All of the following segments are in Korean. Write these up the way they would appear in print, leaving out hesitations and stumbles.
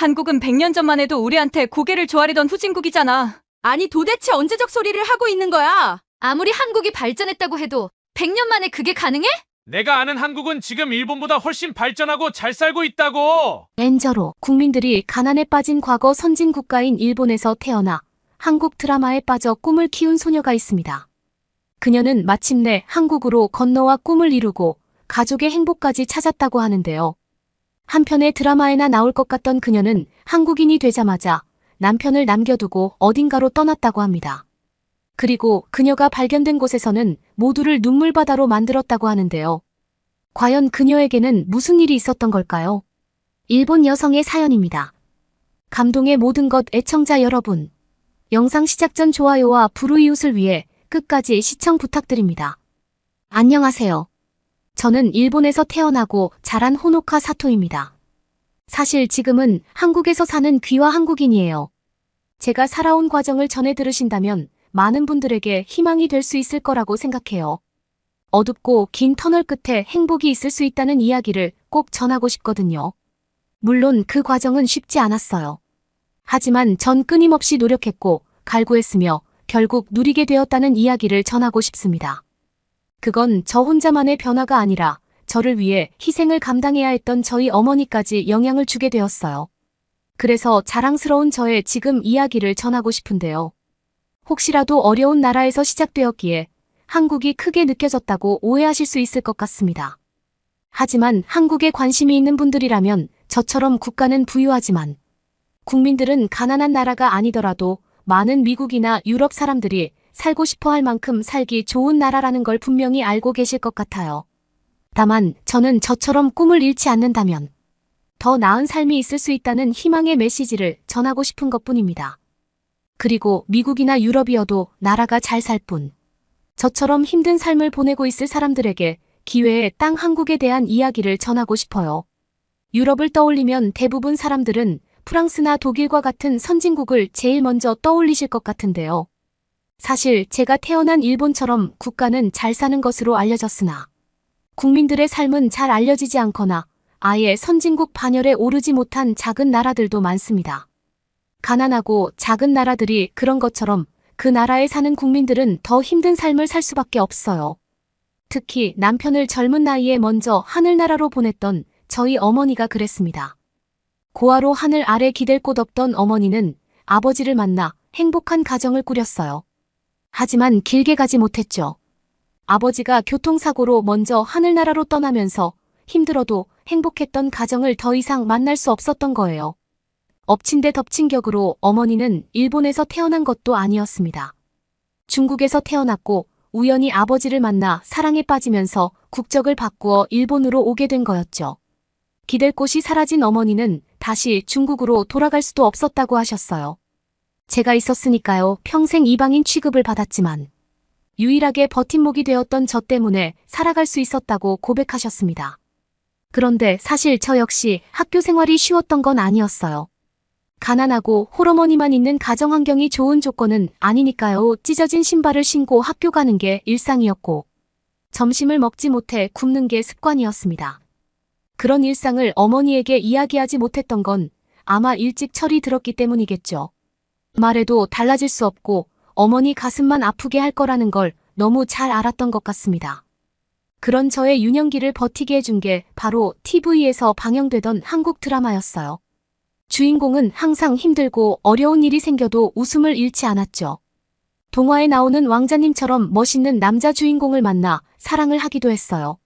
한국은 100년 전만 해도 우리한테 고개를 조아리던 후진국이잖아. 아니 도대체 언제적 소리를 하고 있는 거야? 아무리 한국이 발전했다고 해도 100년 만에 그게 가능해? 내가 아는 한국은 지금 일본보다 훨씬 발전하고 잘 살고 있다고. 엔저로 국민들이 가난에 빠진 과거 선진 국가인 일본에서 태어나 한국 드라마에 빠져 꿈을 키운 소녀가 있습니다. 그녀는 마침내 한국으로 건너와 꿈을 이루고 가족의 행복까지 찾았다고 하는데요. 한편의 드라마에나 나올 것 같던 그녀는 한국인이 되자마자 남편을 남겨두고 어딘가로 떠났다고 합니다. 그리고 그녀가 발견된 곳에서는 모두를 눈물바다로 만들었다고 하는데요. 과연 그녀에게는 무슨 일이 있었던 걸까요? 일본 여성의 사연입니다. 감동의 모든 것 애청자 여러분. 영상 시작 전 좋아요와 불우이웃을 위해 끝까지 시청 부탁드립니다. 안녕하세요. 저는 일본에서 태어나고 자란 호노카 사토입니다. 사실 지금은 한국에서 사는 귀화 한국인이에요. 제가 살아온 과정을 전해 들으신다면 많은 분들에게 희망이 될 수 있을 거라고 생각해요. 어둡고 긴 터널 끝에 행복이 있을 수 있다는 이야기를 꼭 전하고 싶거든요. 물론 그 과정은 쉽지 않았어요. 하지만 전 끊임없이 노력했고 갈구했으며 결국 누리게 되었다는 이야기를 전하고 싶습니다. 그건 저 혼자만의 변화가 아니라 저를 위해 희생을 감당해야 했던 저희 어머니까지 영향을 주게 되었어요. 그래서 자랑스러운 저의 지금 이야기를 전하고 싶은데요. 혹시라도 어려운 나라에서 시작되었기에 한국이 크게 느껴졌다고 오해하실 수 있을 것 같습니다. 하지만 한국에 관심이 있는 분들이라면 저처럼 국가는 부유하지만 국민들은 가난한 나라가 아니더라도 많은 미국이나 유럽 사람들이 살고 싶어 할 만큼 살기 좋은 나라라는 걸 분명히 알고 계실 것 같아요. 다만 저는 저처럼 꿈을 잃지 않는다면 더 나은 삶이 있을 수 있다는 희망의 메시지를 전하고 싶은 것뿐입니다. 그리고 미국이나 유럽이어도 나라가 잘 살 뿐 저처럼 힘든 삶을 보내고 있을 사람들에게 기회의 땅 한국에 대한 이야기를 전하고 싶어요. 유럽을 떠올리면 대부분 사람들은 프랑스나 독일과 같은 선진국을 제일 먼저 떠올리실 것 같은데요. 사실 제가 태어난 일본처럼 국가는 잘 사는 것으로 알려졌으나 국민들의 삶은 잘 알려지지 않거나 아예 선진국 반열에 오르지 못한 작은 나라들도 많습니다. 가난하고 작은 나라들이 그런 것처럼 그 나라에 사는 국민들은 더 힘든 삶을 살 수밖에 없어요. 특히 남편을 젊은 나이에 먼저 하늘나라로 보냈던 저희 어머니가 그랬습니다. 고아로 하늘 아래 기댈 곳 없던 어머니는 아버지를 만나 행복한 가정을 꾸렸어요. 하지만 길게 가지 못했죠. 아버지가 교통사고로 먼저 하늘나라로 떠나면서 힘들어도 행복했던 가정을 더 이상 만날 수 없었던 거예요. 엎친 데 덮친 격으로 어머니는 일본에서 태어난 것도 아니었습니다. 중국에서 태어났고 우연히 아버지를 만나 사랑에 빠지면서 국적을 바꾸어 일본으로 오게 된 거였죠. 기댈 곳이 사라진 어머니는 다시 중국으로 돌아갈 수도 없었다고 하셨어요. 제가 있었으니까요. 평생 이방인 취급을 받았지만 유일하게 버팀목이 되었던 저 때문에 살아갈 수 있었다고 고백하셨습니다. 그런데 사실 저 역시 학교 생활이 쉬웠던 건 아니었어요. 가난하고 홀어머니만 있는 가정 환경이 좋은 조건은 아니니까요. 찢어진 신발을 신고 학교 가는 게 일상이었고 점심을 먹지 못해 굶는 게 습관이었습니다. 그런 일상을 어머니에게 이야기하지 못했던 건 아마 일찍 철이 들었기 때문이겠죠. 말해도 달라질 수 없고 어머니 가슴만 아프게 할 거라는 걸 너무 잘 알았던 것 같습니다. 그런 저의 유년기를 버티게 해준 게 바로 TV에서 방영되던 한국 드라마였어요. 주인공은 항상 힘들고 어려운 일이 생겨도 웃음을 잃지 않았죠. 동화에 나오는 왕자님처럼 멋있는 남자 주인공을 만나 사랑을 하기도 했어요.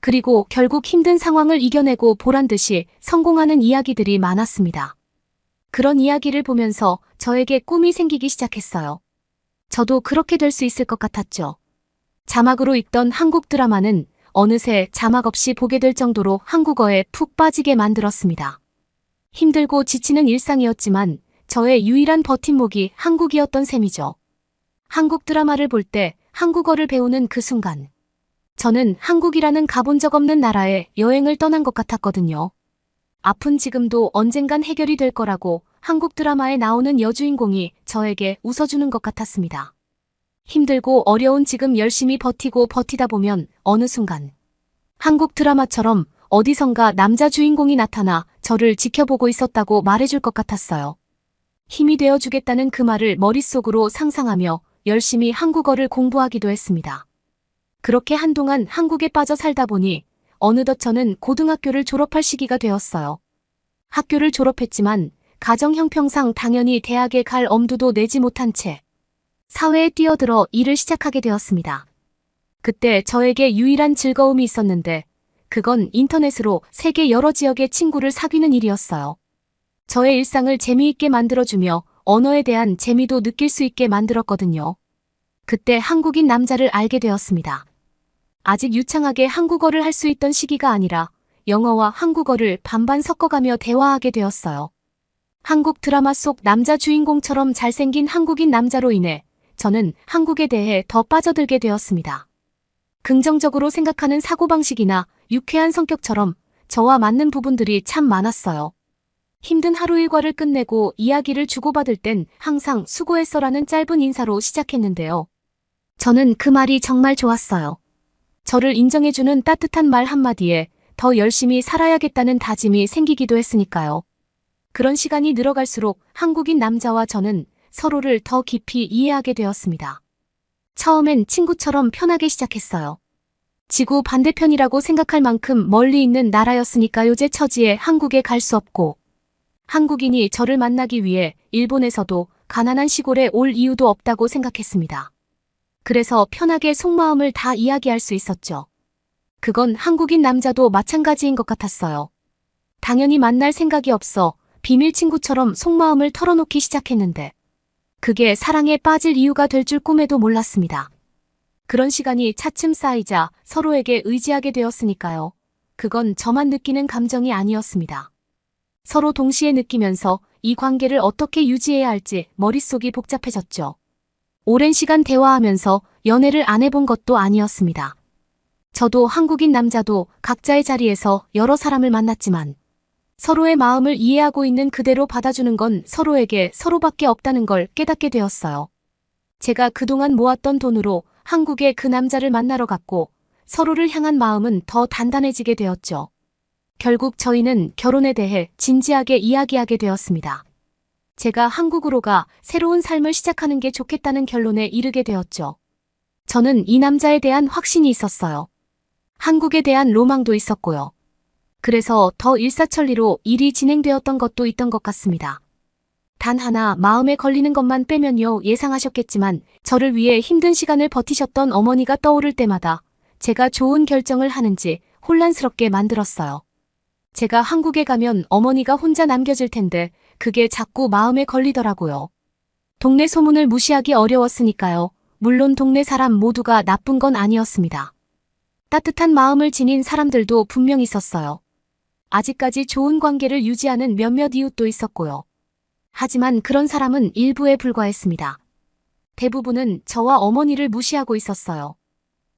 그리고 결국 힘든 상황을 이겨내고 보란듯이 성공하는 이야기들이 많았습니다. 그런 이야기를 보면서 저에게 꿈이 생기기 시작했어요. 저도 그렇게 될 수 있을 것 같았죠. 자막으로 읽던 한국 드라마는 어느새 자막 없이 보게 될 정도로 한국어에 푹 빠지게 만들었습니다. 힘들고 지치는 일상이었지만 저의 유일한 버팀목이 한국이었던 셈이죠. 한국 드라마를 볼 때 한국어를 배우는 그 순간 저는 한국이라는 가본 적 없는 나라에 여행을 떠난 것 같았거든요. 아픈 지금도 언젠간 해결이 될 거라고 한국 드라마에 나오는 여주인공이 저에게 웃어주는 것 같았습니다. 힘들고 어려운 지금 열심히 버티고 버티다 보면 어느 순간 한국 드라마처럼 어디선가 남자 주인공이 나타나 저를 지켜보고 있었다고 말해줄 것 같았어요. 힘이 되어주겠다는 그 말을 머릿속으로 상상하며 열심히 한국어를 공부하기도 했습니다. 그렇게 한동안 한국에 빠져 살다 보니 어느덧 저는 고등학교를 졸업할 시기가 되었어요. 학교를 졸업했지만 가정 형평상 당연히 대학에 갈 엄두도 내지 못한 채 사회에 뛰어들어 일을 시작하게 되었습니다. 그때 저에게 유일한 즐거움이 있었는데 그건 인터넷으로 세계 여러 지역의 친구를 사귀는 일이었어요. 저의 일상을 재미있게 만들어주며 언어에 대한 재미도 느낄 수 있게 만들었거든요. 그때 한국인 남자를 알게 되었습니다. 아직 유창하게 한국어를 할 수 있던 시기가 아니라 영어와 한국어를 반반 섞어가며 대화하게 되었어요. 한국 드라마 속 남자 주인공처럼 잘생긴 한국인 남자로 인해 저는 한국에 대해 더 빠져들게 되었습니다. 긍정적으로 생각하는 사고방식이나 유쾌한 성격처럼 저와 맞는 부분들이 참 많았어요. 힘든 하루 일과를 끝내고 이야기를 주고받을 땐 항상 수고했어라는 짧은 인사로 시작했는데요. 저는 그 말이 정말 좋았어요. 저를 인정해주는 따뜻한 말 한마디에 더 열심히 살아야겠다는 다짐이 생기기도 했으니까요. 그런 시간이 늘어갈수록 한국인 남자와 저는 서로를 더 깊이 이해하게 되었습니다. 처음엔 친구처럼 편하게 시작했어요. 지구 반대편이라고 생각할 만큼 멀리 있는 나라였으니까요. 제 처지에 한국에 갈 수 없고 한국인이 저를 만나기 위해 일본에서도 가난한 시골에 올 이유도 없다고 생각했습니다. 그래서 편하게 속마음을 다 이야기할 수 있었죠. 그건 한국인 남자도 마찬가지인 것 같았어요. 당연히 만날 생각이 없어 비밀 친구처럼 속마음을 털어놓기 시작했는데 그게 사랑에 빠질 이유가 될 줄 꿈에도 몰랐습니다. 그런 시간이 차츰 쌓이자 서로에게 의지하게 되었으니까요. 그건 저만 느끼는 감정이 아니었습니다. 서로 동시에 느끼면서 이 관계를 어떻게 유지해야 할지 머릿속이 복잡해졌죠. 오랜 시간 대화하면서 연애를 안 해본 것도 아니었습니다. 저도 한국인 남자도 각자의 자리에서 여러 사람을 만났지만 서로의 마음을 이해하고 있는 그대로 받아주는 건 서로에게 서로밖에 없다는 걸 깨닫게 되었어요. 제가 그동안 모았던 돈으로 한국에 그 남자를 만나러 갔고 서로를 향한 마음은 더 단단해지게 되었죠. 결국 저희는 결혼에 대해 진지하게 이야기하게 되었습니다. 제가 한국으로 가 새로운 삶을 시작하는 게 좋겠다는 결론에 이르게 되었죠. 저는 이 남자에 대한 확신이 있었어요. 한국에 대한 로망도 있었고요. 그래서 더 일사천리로 일이 진행되었던 것도 있던 것 같습니다. 단 하나 마음에 걸리는 것만 빼면요. 예상하셨겠지만 저를 위해 힘든 시간을 버티셨던 어머니가 떠오를 때마다 제가 좋은 결정을 하는지 혼란스럽게 만들었어요. 제가 한국에 가면 어머니가 혼자 남겨질 텐데 그게 자꾸 마음에 걸리더라고요. 동네 소문을 무시하기 어려웠으니까요. 물론 동네 사람 모두가 나쁜 건 아니었습니다. 따뜻한 마음을 지닌 사람들도 분명 있었어요. 아직까지 좋은 관계를 유지하는 몇몇 이웃도 있었고요. 하지만 그런 사람은 일부에 불과했습니다. 대부분은 저와 어머니를 무시하고 있었어요.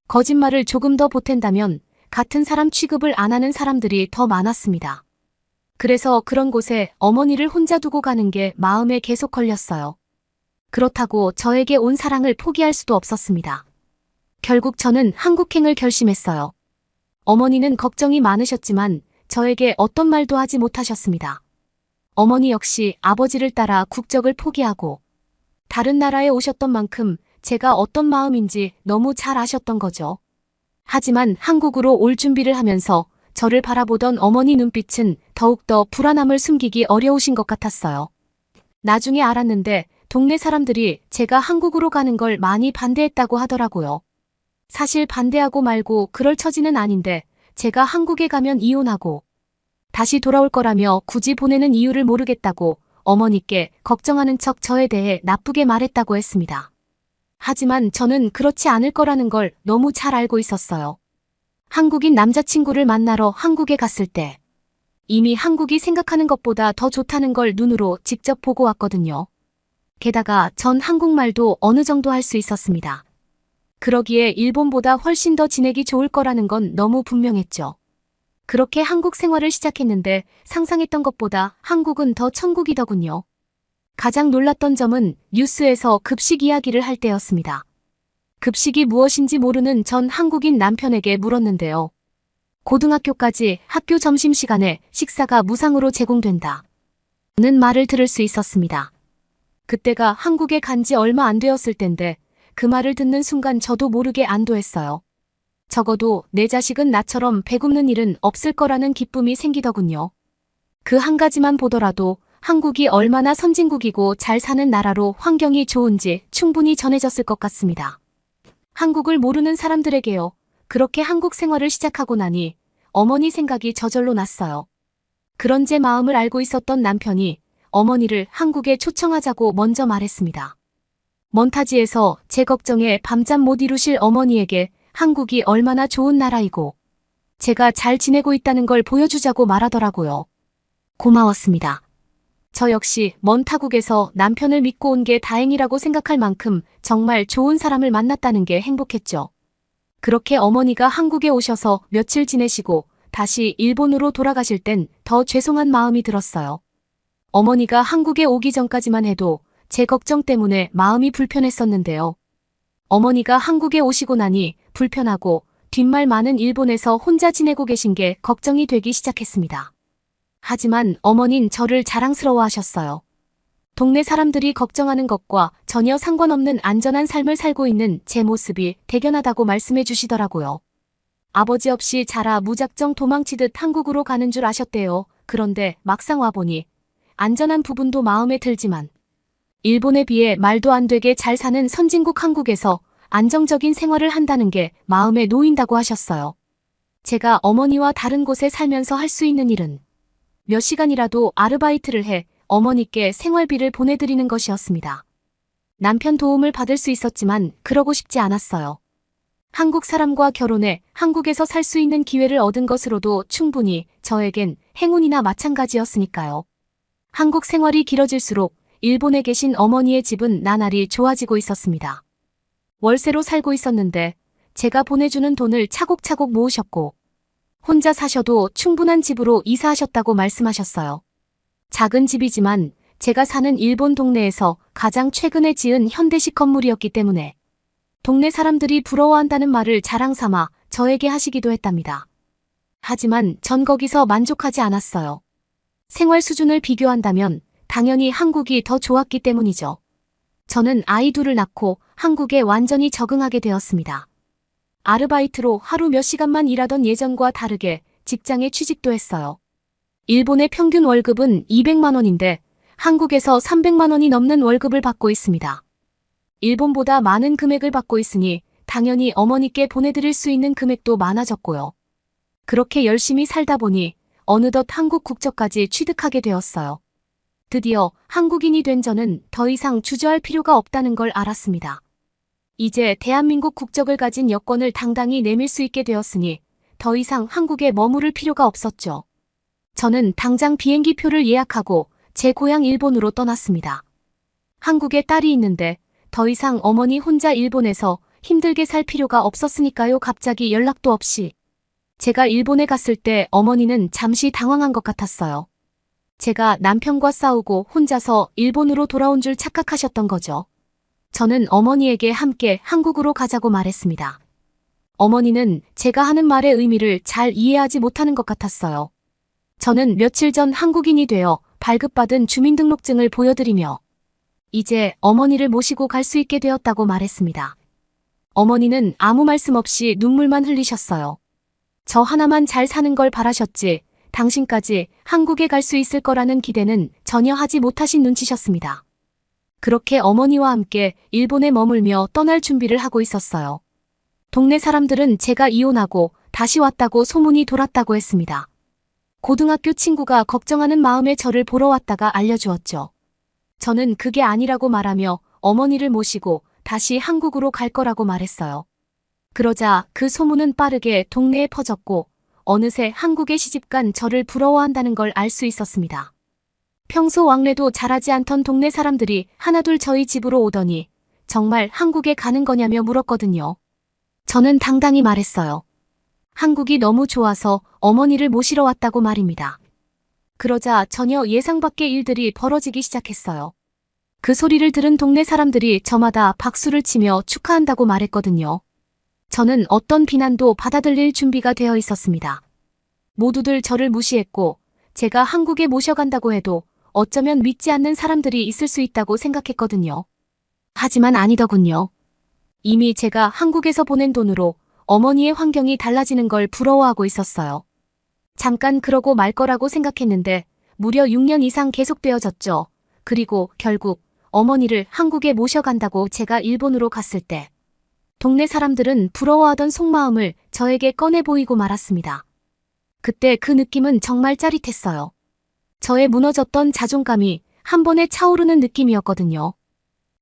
거짓말을 조금 더 보탠다면 같은 사람 취급을 안 하는 사람들이 더 많았습니다. 그래서 그런 곳에 어머니를 혼자 두고 가는 게 마음에 계속 걸렸어요. 그렇다고 저에게 온 사랑을 포기할 수도 없었습니다. 결국 저는 한국행을 결심했어요. 어머니는 걱정이 많으셨지만 저에게 어떤 말도 하지 못하셨습니다. 어머니 역시 아버지를 따라 국적을 포기하고 다른 나라에 오셨던 만큼 제가 어떤 마음인지 너무 잘 아셨던 거죠. 하지만 한국으로 올 준비를 하면서 저를 바라보던 어머니 눈빛은 더욱더 불안함을 숨기기 어려우신 것 같았어요. 나중에 알았는데 동네 사람들이 제가 한국으로 가는 걸 많이 반대했다고 하더라고요. 사실 반대하고 말고 그럴 처지는 아닌데 제가 한국에 가면 이혼하고 다시 돌아올 거라며 굳이 보내는 이유를 모르겠다고 어머니께 걱정하는 척 저에 대해 나쁘게 말했다고 했습니다. 하지만 저는 그렇지 않을 거라는 걸 너무 잘 알고 있었어요. 한국인 남자친구를 만나러 한국에 갔을 때 이미 한국이 생각하는 것보다 더 좋다는 걸 눈으로 직접 보고 왔거든요. 게다가 전 한국말도 어느 정도 할 수 있었습니다. 그러기에 일본보다 훨씬 더 지내기 좋을 거라는 건 너무 분명했죠. 그렇게 한국 생활을 시작했는데 상상했던 것보다 한국은 더 천국이더군요. 가장 놀랐던 점은 뉴스에서 급식 이야기를 할 때였습니다. 급식이 무엇인지 모르는 전 한국인 남편에게 물었는데요. 고등학교까지 학교 점심시간에 식사가 무상으로 제공된다. 는 말을 들을 수 있었습니다. 그때가 한국에 간 지 얼마 안 되었을 텐데 그 말을 듣는 순간 저도 모르게 안도했어요. 적어도 내 자식은 나처럼 배굶는 일은 없을 거라는 기쁨이 생기더군요. 그 한 가지만 보더라도 한국이 얼마나 선진국이고 잘 사는 나라로 환경이 좋은지 충분히 전해졌을 것 같습니다. 한국을 모르는 사람들에게요. 그렇게 한국 생활을 시작하고 나니 어머니 생각이 저절로 났어요. 그런 제 마음을 알고 있었던 남편이 어머니를 한국에 초청하자고 먼저 말했습니다. 먼 타지에서 제 걱정에 밤잠 못 이루실 어머니에게 한국이 얼마나 좋은 나라이고 제가 잘 지내고 있다는 걸 보여주자고 말하더라고요. 고마웠습니다. 저 역시 먼 타국에서 남편을 믿고 온 게 다행이라고 생각할 만큼 정말 좋은 사람을 만났다는 게 행복했죠. 그렇게 어머니가 한국에 오셔서 며칠 지내시고 다시 일본으로 돌아가실 땐 더 죄송한 마음이 들었어요. 어머니가 한국에 오기 전까지만 해도 제 걱정 때문에 마음이 불편했었는데요. 어머니가 한국에 오시고 나니 불편하고 뒷말 많은 일본에서 혼자 지내고 계신 게 걱정이 되기 시작했습니다. 하지만 어머닌 저를 자랑스러워하셨어요. 동네 사람들이 걱정하는 것과 전혀 상관없는 안전한 삶을 살고 있는 제 모습이 대견하다고 말씀해 주시더라고요. 아버지 없이 자라 무작정 도망치듯 한국으로 가는 줄 아셨대요. 그런데 막상 와보니 안전한 부분도 마음에 들지만 일본에 비해 말도 안 되게 잘 사는 선진국 한국에서 안정적인 생활을 한다는 게 마음에 놓인다고 하셨어요. 제가 어머니와 다른 곳에 살면서 할 수 있는 일은 몇 시간이라도 아르바이트를 해 어머니께 생활비를 보내드리는 것이었습니다. 남편 도움을 받을 수 있었지만 그러고 싶지 않았어요. 한국 사람과 결혼해 한국에서 살 수 있는 기회를 얻은 것으로도 충분히 저에겐 행운이나 마찬가지였으니까요. 한국 생활이 길어질수록 일본에 계신 어머니의 집은 나날이 좋아지고 있었습니다. 월세로 살고 있었는데 제가 보내주는 돈을 차곡차곡 모으셨고 혼자 사셔도 충분한 집으로 이사하셨다고 말씀하셨어요. 작은 집이지만 제가 사는 일본 동네에서 가장 최근에 지은 현대식 건물이었기 때문에 동네 사람들이 부러워한다는 말을 자랑 삼아 저에게 하시기도 했답니다. 하지만 전 거기서 만족하지 않았어요. 생활 수준을 비교한다면 당연히 한국이 더 좋았기 때문이죠. 저는 아이 둘을 낳고 한국에 완전히 적응하게 되었습니다. 아르바이트로 하루 몇 시간만 일하던 예전과 다르게 직장에 취직도 했어요. 일본의 평균 월급은 200만 원인데 한국에서 300만 원이 넘는 월급을 받고 있습니다. 일본보다 많은 금액을 받고 있으니 당연히 어머니께 보내드릴 수 있는 금액도 많아졌고요. 그렇게 열심히 살다 보니 어느덧 한국 국적까지 취득하게 되었어요. 드디어 한국인이 된 저는 더 이상 주저할 필요가 없다는 걸 알았습니다. 이제 대한민국 국적을 가진 여권을 당당히 내밀 수 있게 되었으니 더 이상 한국에 머무를 필요가 없었죠. 저는 당장 비행기 표를 예약하고 제 고향 일본으로 떠났습니다. 한국에 딸이 있는데 더 이상 어머니 혼자 일본에서 힘들게 살 필요가 없었으니까요. 갑자기 연락도 없이. 제가 일본에 갔을 때 어머니는 잠시 당황한 것 같았어요. 제가 남편과 싸우고 혼자서 일본으로 돌아온 줄 착각하셨던 거죠. 저는 어머니에게 함께 한국으로 가자고 말했습니다. 어머니는 제가 하는 말의 의미를 잘 이해하지 못하는 것 같았어요. 저는 며칠 전 한국인이 되어 발급받은 주민등록증을 보여드리며 이제 어머니를 모시고 갈 수 있게 되었다고 말했습니다. 어머니는 아무 말씀 없이 눈물만 흘리셨어요. 저 하나만 잘 사는 걸 바라셨지 당신까지 한국에 갈 수 있을 거라는 기대는 전혀 하지 못하신 눈치셨습니다. 그렇게 어머니와 함께 일본에 머물며 떠날 준비를 하고 있었어요. 동네 사람들은 제가 이혼하고 다시 왔다고 소문이 돌았다고 했습니다. 고등학교 친구가 걱정하는 마음에 저를 보러 왔다가 알려주었죠. 저는 그게 아니라고 말하며 어머니를 모시고 다시 한국으로 갈 거라고 말했어요. 그러자 그 소문은 빠르게 동네에 퍼졌고 어느새 한국에 시집간 저를 부러워한다는 걸 알 수 있었습니다. 평소 왕래도 잘하지 않던 동네 사람들이 하나둘 저희 집으로 오더니 정말 한국에 가는 거냐며 물었거든요. 저는 당당히 말했어요. 한국이 너무 좋아서 어머니를 모시러 왔다고 말입니다. 그러자 전혀 예상 밖의 일들이 벌어지기 시작했어요. 그 소리를 들은 동네 사람들이 저마다 박수를 치며 축하한다고 말했거든요. 저는 어떤 비난도 받아들일 준비가 되어 있었습니다. 모두들 저를 무시했고 제가 한국에 모셔간다고 해도 어쩌면 믿지 않는 사람들이 있을 수 있다고 생각했거든요. 하지만 아니더군요. 이미 제가 한국에서 보낸 돈으로 어머니의 환경이 달라지는 걸 부러워하고 있었어요. 잠깐 그러고 말 거라고 생각했는데 무려 6년 이상 계속되어졌죠. 그리고 결국 어머니를 한국에 모셔간다고 제가 일본으로 갔을 때 동네 사람들은 부러워하던 속마음을 저에게 꺼내 보이고 말았습니다. 그때 그 느낌은 정말 짜릿했어요. 저의 무너졌던 자존감이 한 번에 차오르는 느낌이었거든요.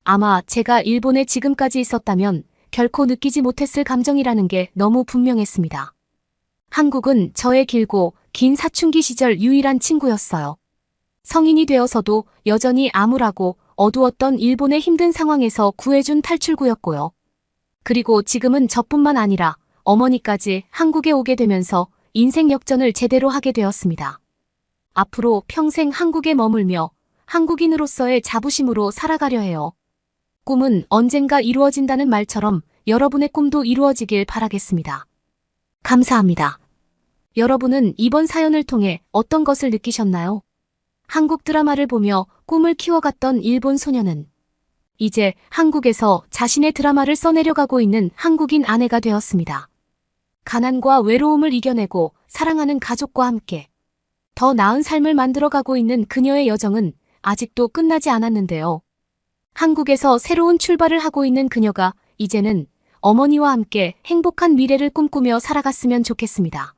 아마 제가 일본에 지금까지 있었다면 결코 느끼지 못했을 감정이라는 게 너무 분명했습니다. 한국은 저의 길고 긴 사춘기 시절 유일한 친구였어요. 성인이 되어서도 여전히 암울하고 어두웠던 일본의 힘든 상황에서 구해준 탈출구였고요. 그리고 지금은 저뿐만 아니라 어머니까지 한국에 오게 되면서 인생 역전을 제대로 하게 되었습니다. 앞으로 평생 한국에 머물며 한국인으로서의 자부심으로 살아가려 해요. 꿈은 언젠가 이루어진다는 말처럼 여러분의 꿈도 이루어지길 바라겠습니다. 감사합니다. 여러분은 이번 사연을 통해 어떤 것을 느끼셨나요? 한국 드라마를 보며 꿈을 키워갔던 일본 소녀는 이제 한국에서 자신의 드라마를 써내려가고 있는 한국인 아내가 되었습니다. 가난과 외로움을 이겨내고 사랑하는 가족과 함께 더 나은 삶을 만들어가고 있는 그녀의 여정은 아직도 끝나지 않았는데요. 한국에서 새로운 출발을 하고 있는 그녀가 이제는 어머니와 함께 행복한 미래를 꿈꾸며 살아갔으면 좋겠습니다.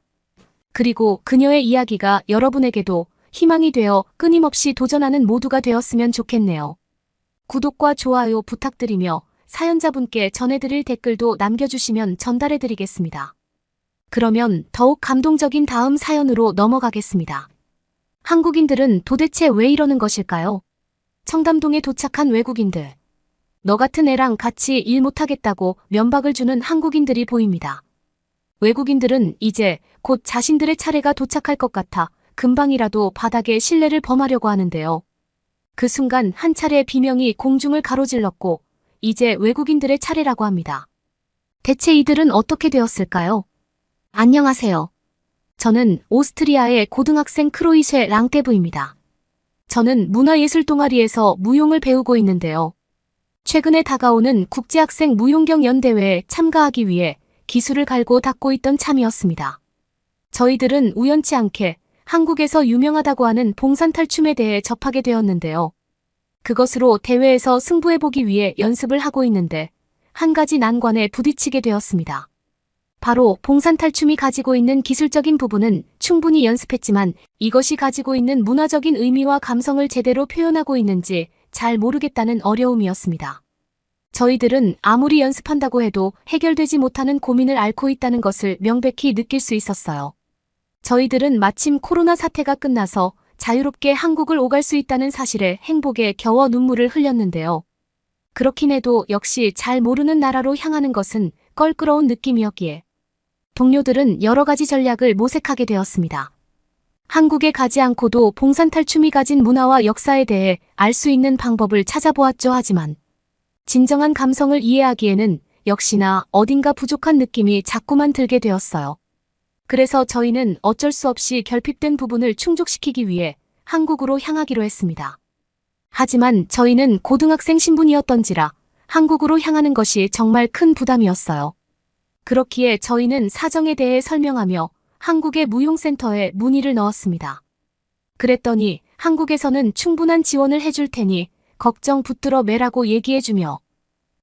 그리고 그녀의 이야기가 여러분에게도 희망이 되어 끊임없이 도전하는 모두가 되었으면 좋겠네요. 구독과 좋아요 부탁드리며 사연자분께 전해드릴 댓글도 남겨주시면 전달해드리겠습니다. 그러면 더욱 감동적인 다음 사연으로 넘어가겠습니다. 한국인들은 도대체 왜 이러는 것일까요? 청담동에 도착한 외국인들. 너 같은 애랑 같이 일 못하겠다고 면박을 주는 한국인들이 보입니다. 외국인들은 이제 곧 자신들의 차례가 도착할 것 같아 금방이라도 바닥에 실내를 범하려고 하는데요. 그 순간 한 차례 비명이 공중을 가로질렀고 이제 외국인들의 차례라고 합니다. 대체 이들은 어떻게 되었을까요? 안녕하세요. 저는 오스트리아의 고등학생 크로이쉐 랑테브입니다. 저는 문화예술 동아리에서 무용을 배우고 있는데요. 최근에 다가오는 국제학생 무용경연대회에 참가하기 위해 기술을 갈고 닦고 있던 참이었습니다. 저희들은 우연치 않게 한국에서 유명하다고 하는 봉산탈춤에 대해 접하게 되었는데요. 그것으로 대회에서 승부해보기 위해 연습을 하고 있는데 한 가지 난관에 부딪히게 되었습니다. 바로 봉산탈춤이 가지고 있는 기술적인 부분은 충분히 연습했지만 이것이 가지고 있는 문화적인 의미와 감성을 제대로 표현하고 있는지 잘 모르겠다는 어려움이었습니다. 저희들은 아무리 연습한다고 해도 해결되지 못하는 고민을 앓고 있다는 것을 명백히 느낄 수 있었어요. 저희들은 마침 코로나 사태가 끝나서 자유롭게 한국을 오갈 수 있다는 사실에 행복에 겨워 눈물을 흘렸는데요. 그렇긴 해도 역시 잘 모르는 나라로 향하는 것은 껄끄러운 느낌이었기에 동료들은 여러 가지 전략을 모색하게 되었습니다. 한국에 가지 않고도 봉산탈춤이 가진 문화와 역사에 대해 알 수 있는 방법을 찾아보았죠. 하지만 진정한 감성을 이해하기에는 역시나 어딘가 부족한 느낌이 자꾸만 들게 되었어요. 그래서 저희는 어쩔 수 없이 결핍된 부분을 충족시키기 위해 한국으로 향하기로 했습니다. 하지만 저희는 고등학생 신분이었던지라 한국으로 향하는 것이 정말 큰 부담이었어요. 그렇기에 저희는 사정에 대해 설명하며 한국의 무용센터에 문의를 넣었습니다. 그랬더니 한국에서는 충분한 지원을 해줄 테니 걱정 붙들어 매라고 얘기해주며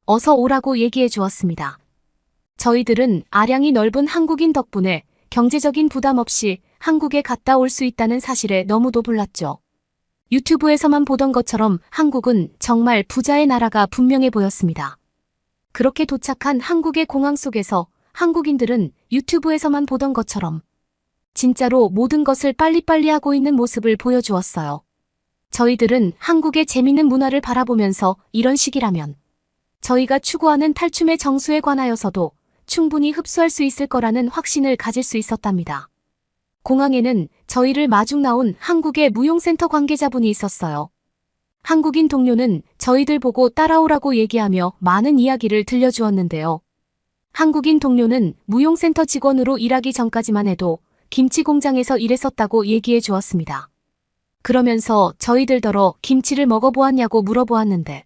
어서 오라고 얘기해 주었습니다. 저희들은 아량이 넓은 한국인 덕분에 경제적인 부담 없이 한국에 갔다 올 수 있다는 사실에 너무도 놀랐죠. 유튜브에서만 보던 것처럼 한국은 정말 부자의 나라가 분명해 보였습니다. 그렇게 도착한 한국의 공항 속에서 한국인들은 유튜브에서만 보던 것처럼 진짜로 모든 것을 빨리빨리 하고 있는 모습을 보여주었어요. 저희들은 한국의 재밌는 문화를 바라보면서 이런 식이라면 저희가 추구하는 탈춤의 정수에 관하여서도 충분히 흡수할 수 있을 거라는 확신을 가질 수 있었답니다. 공항에는 저희를 마중 나온 한국의 무용센터 관계자분이 있었어요. 한국인 동료는 저희들 보고 따라오라고 얘기하며 많은 이야기를 들려주었는데요. 한국인 동료는 무용센터 직원으로 일하기 전까지만 해도 김치 공장에서 일했었다고 얘기해 주었습니다. 그러면서 저희들더러 김치를 먹어보았냐고 물어보았는데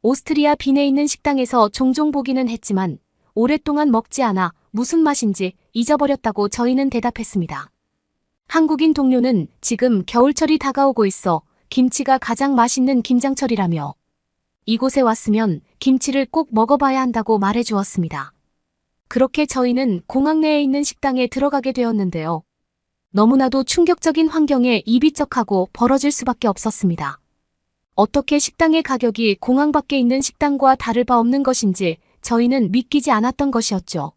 오스트리아 빈에 있는 식당에서 종종 보기는 했지만 오랫동안 먹지 않아 무슨 맛인지 잊어버렸다고 저희는 대답했습니다. 한국인 동료는 지금 겨울철이 다가오고 있어 김치가 가장 맛있는 김장철이라며 이곳에 왔으면 김치를 꼭 먹어봐야 한다고 말해 주었습니다. 그렇게 저희는 공항 내에 있는 식당에 들어가게 되었는데요. 너무나도 충격적인 환경에 입이 쩍하고 벌어질 수밖에 없었습니다. 어떻게 식당의 가격이 공항 밖에 있는 식당과 다를 바 없는 것인지 저희는 믿기지 않았던 것이었죠.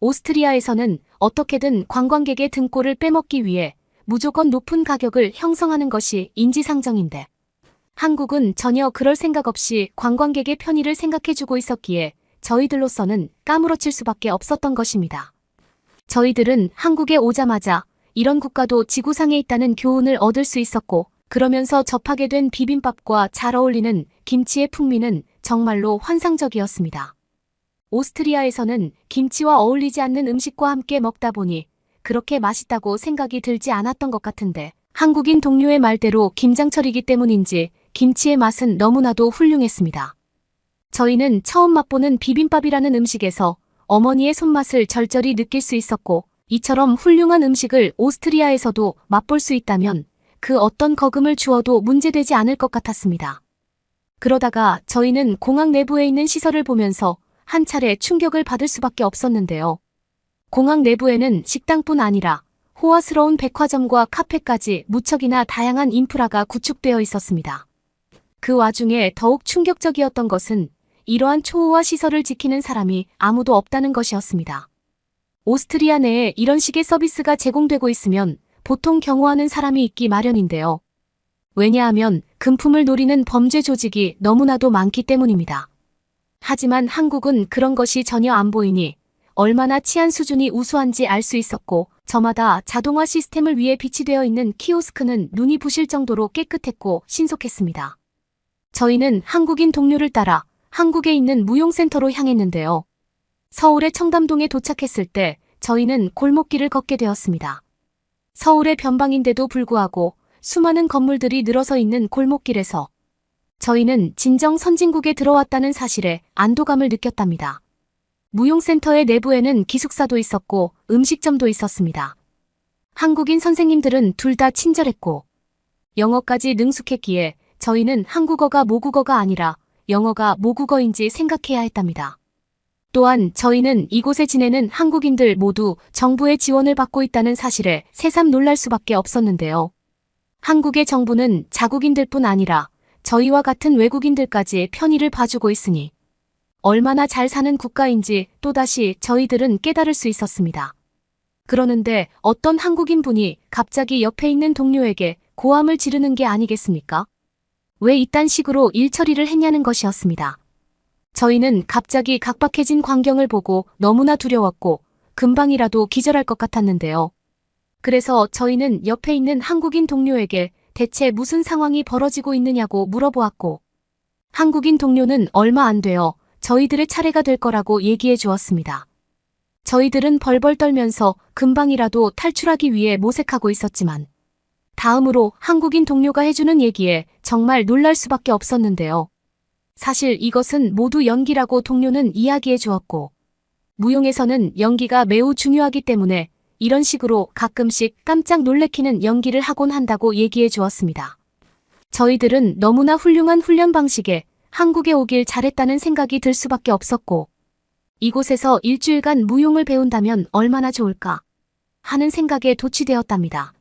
오스트리아에서는 어떻게든 관광객의 등골을 빼먹기 위해 무조건 높은 가격을 형성하는 것이 인지상정인데 한국은 전혀 그럴 생각 없이 관광객의 편의를 생각해주고 있었기에 저희들로서는 까무러칠 수밖에 없었던 것입니다. 저희들은 한국에 오자마자 이런 국가도 지구상에 있다는 교훈을 얻을 수 있었고 그러면서 접하게 된 비빔밥과 잘 어울리는 김치의 풍미는 정말로 환상적이었습니다. 오스트리아에서는 김치와 어울리지 않는 음식과 함께 먹다 보니 그렇게 맛있다고 생각이 들지 않았던 것 같은데 한국인 동료의 말대로 김장철이기 때문인지 김치의 맛은 너무나도 훌륭했습니다. 저희는 처음 맛보는 비빔밥이라는 음식에서 어머니의 손맛을 절절히 느낄 수 있었고 이처럼 훌륭한 음식을 오스트리아에서도 맛볼 수 있다면 그 어떤 거금을 주어도 문제되지 않을 것 같았습니다. 그러다가 저희는 공항 내부에 있는 시설을 보면서 한 차례 충격을 받을 수밖에 없었는데요. 공항 내부에는 식당뿐 아니라 호화스러운 백화점과 카페까지 무척이나 다양한 인프라가 구축되어 있었습니다. 그 와중에 더욱 충격적이었던 것은 이러한 초호화 시설을 지키는 사람이 아무도 없다는 것이었습니다. 오스트리아 내에 이런 식의 서비스가 제공되고 있으면 보통 경호하는 사람이 있기 마련인데요. 왜냐하면 금품을 노리는 범죄 조직이 너무나도 많기 때문입니다. 하지만 한국은 그런 것이 전혀 안 보이니 얼마나 치안 수준이 우수한지 알 수 있었고 저마다 자동화 시스템을 위해 비치되어 있는 키오스크는 눈이 부실 정도로 깨끗했고 신속했습니다. 저희는 한국인 동료를 따라 한국에 있는 무용센터로 향했는데요. 서울의 청담동에 도착했을 때 저희는 골목길을 걷게 되었습니다. 서울의 변방인데도 불구하고 수많은 건물들이 늘어서 있는 골목길에서 저희는 진정 선진국에 들어왔다는 사실에 안도감을 느꼈답니다. 무용센터의 내부에는 기숙사도 있었고 음식점도 있었습니다. 한국인 선생님들은 둘 다 친절했고 영어까지 능숙했기에 저희는 한국어가 모국어가 아니라 영어가 모국어인지 생각해야 했답니다. 또한 저희는 이곳에 지내는 한국인들 모두 정부의 지원을 받고 있다는 사실에 새삼 놀랄 수밖에 없었는데요. 한국의 정부는 자국인들뿐 아니라 저희와 같은 외국인들까지 편의를 봐주고 있으니 얼마나 잘 사는 국가인지 또다시 저희들은 깨달을 수 있었습니다. 그러는데 어떤 한국인 분이 갑자기 옆에 있는 동료에게 고함을 지르는 게 아니겠습니까? 왜 이딴 식으로 일 처리를 했냐는 것이었습니다. 저희는 갑자기 각박해진 광경을 보고 너무나 두려웠고 금방이라도 기절할 것 같았는데요. 그래서 저희는 옆에 있는 한국인 동료에게 대체 무슨 상황이 벌어지고 있느냐고 물어보았고 한국인 동료는 얼마 안 되어 저희들의 차례가 될 거라고 얘기해 주었습니다. 저희들은 벌벌 떨면서 금방이라도 탈출하기 위해 모색하고 있었지만 다음으로 한국인 동료가 해주는 얘기에 정말 놀랄 수밖에 없었는데요. 사실 이것은 모두 연기라고 동료는 이야기해 주었고 무용에서는 연기가 매우 중요하기 때문에 이런 식으로 가끔씩 깜짝 놀래키는 연기를 하곤 한다고 얘기해 주었습니다. 저희들은 너무나 훌륭한 훈련 방식에 한국에 오길 잘했다는 생각이 들 수밖에 없었고 이곳에서 일주일간 무용을 배운다면 얼마나 좋을까 하는 생각에 도취되었답니다.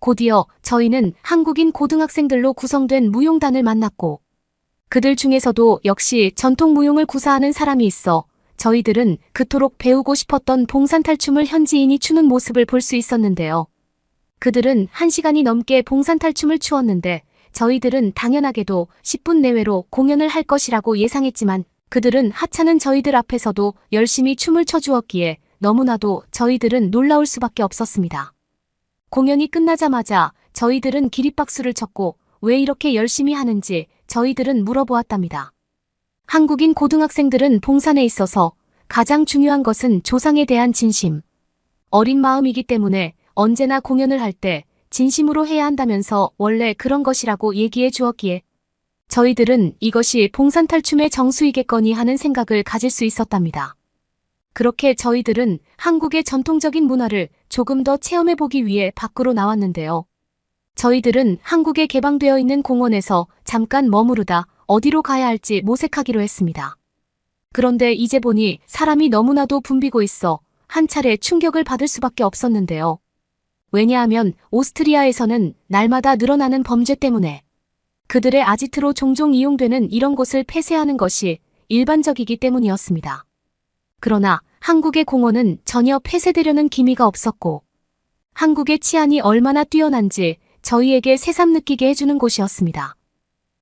곧이어 저희는 한국인 고등학생들로 구성된 무용단을 만났고 그들 중에서도 역시 전통 무용을 구사하는 사람이 있어 저희들은 그토록 배우고 싶었던 봉산탈춤을 현지인이 추는 모습을 볼 수 있었는데요. 그들은 1시간이 넘게 봉산탈춤을 추었는데 저희들은 당연하게도 10분 내외로 공연을 할 것이라고 예상했지만 그들은 하찮은 저희들 앞에서도 열심히 춤을 춰주었기에 너무나도 저희들은 놀라울 수밖에 없었습니다. 공연이 끝나자마자 저희들은 기립박수를 쳤고 왜 이렇게 열심히 하는지 저희들은 물어보았답니다. 한국인 고등학생들은 봉산에 있어서 가장 중요한 것은 조상에 대한 진심, 어린 마음이기 때문에 언제나 공연을 할 때 진심으로 해야 한다면서 원래 그런 것이라고 얘기해 주었기에 저희들은 이것이 봉산탈춤의 정수이겠거니 하는 생각을 가질 수 있었답니다. 그렇게 저희들은 한국의 전통적인 문화를 조금 더 체험해보기 위해 밖으로 나왔는데요. 저희들은 한국에 개방되어 있는 공원에서 잠깐 머무르다 어디로 가야 할지 모색하기로 했습니다. 그런데 이제 보니 사람이 너무나도 붐비고 있어 한 차례 충격을 받을 수밖에 없었는데요. 왜냐하면 오스트리아에서는 날마다 늘어나는 범죄 때문에 그들의 아지트로 종종 이용되는 이런 곳을 폐쇄하는 것이 일반적이기 때문이었습니다. 그러나 한국의 공원은 전혀 폐쇄되려는 기미가 없었고 한국의 치안이 얼마나 뛰어난지 저희에게 새삼 느끼게 해주는 곳이었습니다.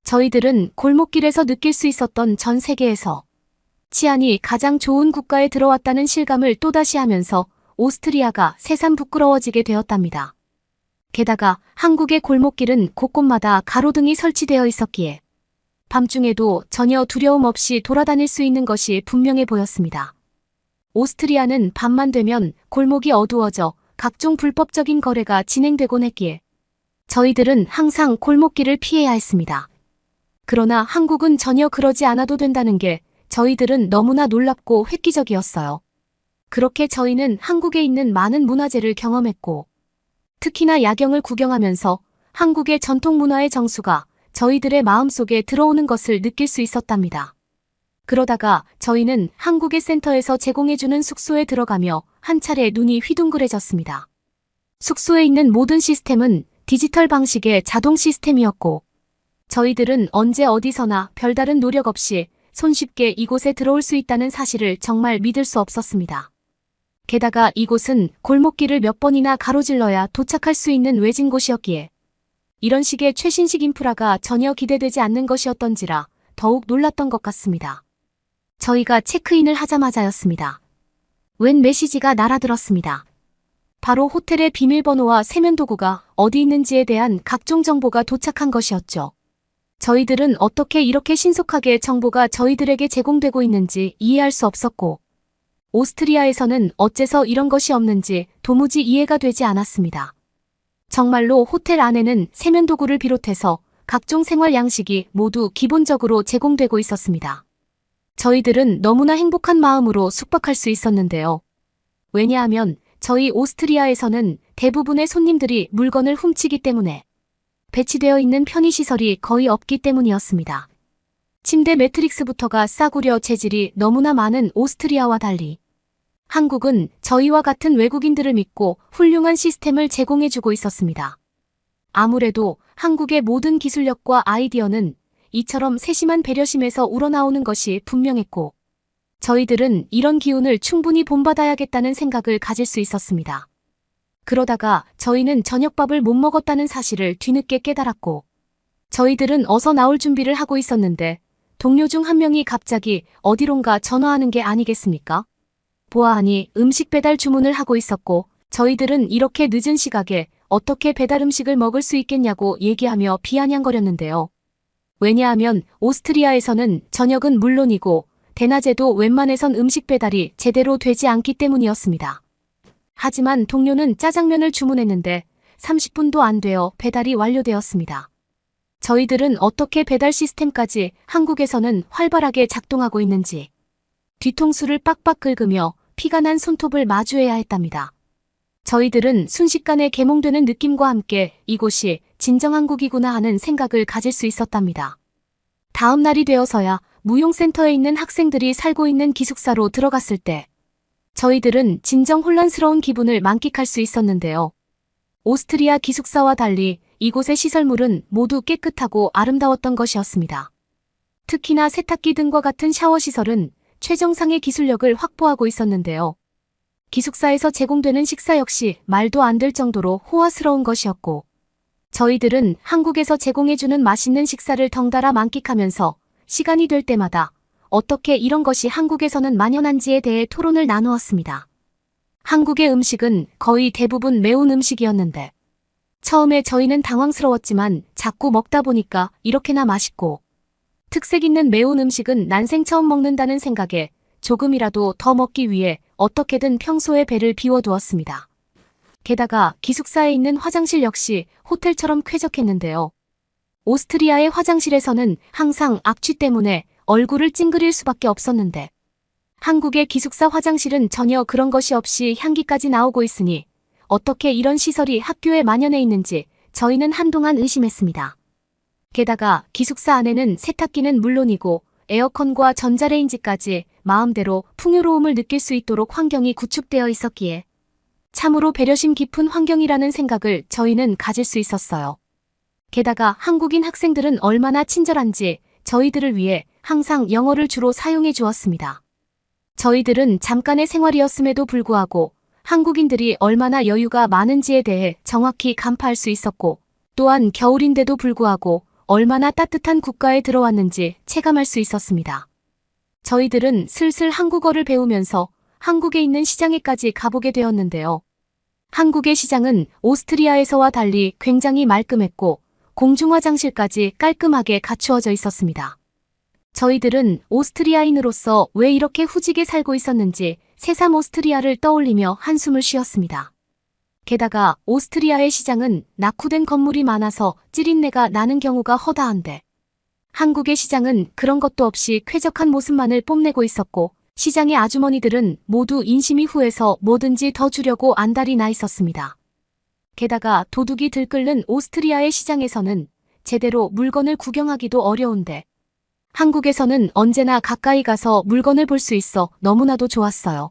저희들은 골목길에서 느낄 수 있었던 전 세계에서 치안이 가장 좋은 국가에 들어왔다는 실감을 또다시 하면서 오스트리아가 새삼 부끄러워지게 되었답니다. 게다가 한국의 골목길은 곳곳마다 가로등이 설치되어 있었기에 밤중에도 전혀 두려움 없이 돌아다닐 수 있는 것이 분명해 보였습니다. 오스트리아는 밤만 되면 골목이 어두워져 각종 불법적인 거래가 진행되곤 했기에 저희들은 항상 골목길을 피해야 했습니다. 그러나 한국은 전혀 그러지 않아도 된다는 게 저희들은 너무나 놀랍고 획기적이었어요. 그렇게 저희는 한국에 있는 많은 문화재를 경험했고 특히나 야경을 구경하면서 한국의 전통 문화의 정수가 저희들의 마음속에 들어오는 것을 느낄 수 있었답니다. 그러다가 저희는 한국의 센터에서 제공해주는 숙소에 들어가며 한 차례 눈이 휘둥그레졌습니다. 숙소에 있는 모든 시스템은 디지털 방식의 자동 시스템이었고 저희들은 언제 어디서나 별다른 노력 없이 손쉽게 이곳에 들어올 수 있다는 사실을 정말 믿을 수 없었습니다. 게다가 이곳은 골목길을 몇 번이나 가로질러야 도착할 수 있는 외진 곳이었기에 이런 식의 최신식 인프라가 전혀 기대되지 않는 것이었던지라 더욱 놀랐던 것 같습니다. 저희가 체크인을 하자마자였습니다. 웬 메시지가 날아들었습니다. 바로 호텔의 비밀번호와 세면도구가 어디 있는지에 대한 각종 정보가 도착한 것이었죠. 저희들은 어떻게 이렇게 신속하게 정보가 저희들에게 제공되고 있는지 이해할 수 없었고 오스트리아에서는 어째서 이런 것이 없는지 도무지 이해가 되지 않았습니다. 정말로 호텔 안에는 세면도구를 비롯해서 각종 생활 양식이 모두 기본적으로 제공되고 있었습니다. 저희들은 너무나 행복한 마음으로 숙박할 수 있었는데요. 왜냐하면 저희 오스트리아에서는 대부분의 손님들이 물건을 훔치기 때문에 배치되어 있는 편의시설이 거의 없기 때문이었습니다. 침대 매트릭스부터가 싸구려 재질이 너무나 많은 오스트리아와 달리 한국은 저희와 같은 외국인들을 믿고 훌륭한 시스템을 제공해주고 있었습니다. 아무래도 한국의 모든 기술력과 아이디어는 이처럼 세심한 배려심에서 우러나오는 것이 분명했고 저희들은 이런 기운을 충분히 본받아야겠다는 생각을 가질 수 있었습니다. 그러다가 저희는 저녁밥을 못 먹었다는 사실을 뒤늦게 깨달았고 저희들은 어서 나올 준비를 하고 있었는데 동료 중 한 명이 갑자기 어디론가 전화하는 게 아니겠습니까? 보아하니 음식 배달 주문을 하고 있었고 저희들은 이렇게 늦은 시각에 어떻게 배달 음식을 먹을 수 있겠냐고 얘기하며 비아냥거렸는데요. 왜냐하면 오스트리아에서는 저녁은 물론이고 대낮에도 웬만해선 음식 배달이 제대로 되지 않기 때문이었습니다. 하지만 동료는 짜장면을 주문했는데 30분도 안 되어 배달이 완료되었습니다. 저희들은 어떻게 배달 시스템까지 한국에서는 활발하게 작동하고 있는지 뒤통수를 빡빡 긁으며 피가 난 손톱을 마주해야 했답니다. 저희들은 순식간에 계몽되는 느낌과 함께 이곳이 진정 한국이구나 하는 생각을 가질 수 있었답니다. 다음 날이 되어서야 무용센터에 있는 학생들이 살고 있는 기숙사로 들어갔을 때 저희들은 진정 혼란스러운 기분을 만끽할 수 있었는데요. 오스트리아 기숙사와 달리 이곳의 시설물은 모두 깨끗하고 아름다웠던 것이었습니다. 특히나 세탁기 등과 같은 샤워 시설은 최정상의 기술력을 확보하고 있었는데요. 기숙사에서 제공되는 식사 역시 말도 안 될 정도로 호화스러운 것이었고 저희들은 한국에서 제공해주는 맛있는 식사를 덩달아 만끽하면서 시간이 될 때마다 어떻게 이런 것이 한국에서는 만연한지에 대해 토론을 나누었습니다. 한국의 음식은 거의 대부분 매운 음식이었는데 처음에 저희는 당황스러웠지만 자꾸 먹다 보니까 이렇게나 맛있고 특색 있는 매운 음식은 난생 처음 먹는다는 생각에 조금이라도 더 먹기 위해 어떻게든 평소에 배를 비워두었습니다. 게다가 기숙사에 있는 화장실 역시 호텔처럼 쾌적했는데요. 오스트리아의 화장실에서는 항상 악취 때문에 얼굴을 찡그릴 수밖에 없었는데 한국의 기숙사 화장실은 전혀 그런 것이 없이 향기까지 나오고 있으니 어떻게 이런 시설이 학교에 만연해 있는지 저희는 한동안 의심했습니다. 게다가 기숙사 안에는 세탁기는 물론이고 에어컨과 전자레인지까지 마음대로 풍요로움을 느낄 수 있도록 환경이 구축되어 있었기에 참으로 배려심 깊은 환경이라는 생각을 저희는 가질 수 있었어요. 게다가 한국인 학생들은 얼마나 친절한지 저희들을 위해 항상 영어를 주로 사용해 주었습니다. 저희들은 잠깐의 생활이었음에도 불구하고 한국인들이 얼마나 여유가 많은지에 대해 정확히 간파할 수 있었고 또한 겨울인데도 불구하고 얼마나 따뜻한 국가에 들어왔는지 체감할 수 있었습니다. 저희들은 슬슬 한국어를 배우면서 한국에 있는 시장에까지 가보게 되었는데요. 한국의 시장은 오스트리아에서와 달리 굉장히 말끔했고 공중화장실까지 깔끔하게 갖추어져 있었습니다. 저희들은 오스트리아인으로서 왜 이렇게 후지게 살고 있었는지 새삼 오스트리아를 떠올리며 한숨을 쉬었습니다. 게다가 오스트리아의 시장은 낙후된 건물이 많아서 찌린내가 나는 경우가 허다한데 한국의 시장은 그런 것도 없이 쾌적한 모습만을 뽐내고 있었고 시장의 아주머니들은 모두 인심이 후해서 뭐든지 더 주려고 안달이 나 있었습니다. 게다가 도둑이 들끓는 오스트리아의 시장에서는 제대로 물건을 구경하기도 어려운데 한국에서는 언제나 가까이 가서 물건을 볼 수 있어 너무나도 좋았어요.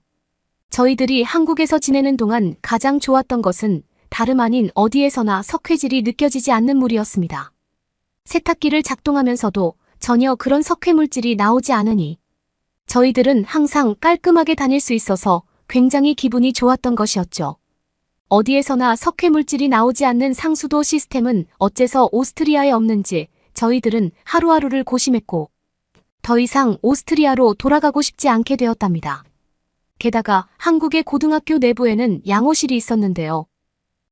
저희들이 한국에서 지내는 동안 가장 좋았던 것은 다름 아닌 어디에서나 석회질이 느껴지지 않는 물이었습니다. 세탁기를 작동하면서도 전혀 그런 석회 물질이 나오지 않으니 저희들은 항상 깔끔하게 다닐 수 있어서 굉장히 기분이 좋았던 것이었죠. 어디에서나 석회 물질이 나오지 않는 상수도 시스템은 어째서 오스트리아에 없는지 저희들은 하루하루를 고심했고 더 이상 오스트리아로 돌아가고 싶지 않게 되었답니다. 게다가 한국의 고등학교 내부에는 양호실이 있었는데요.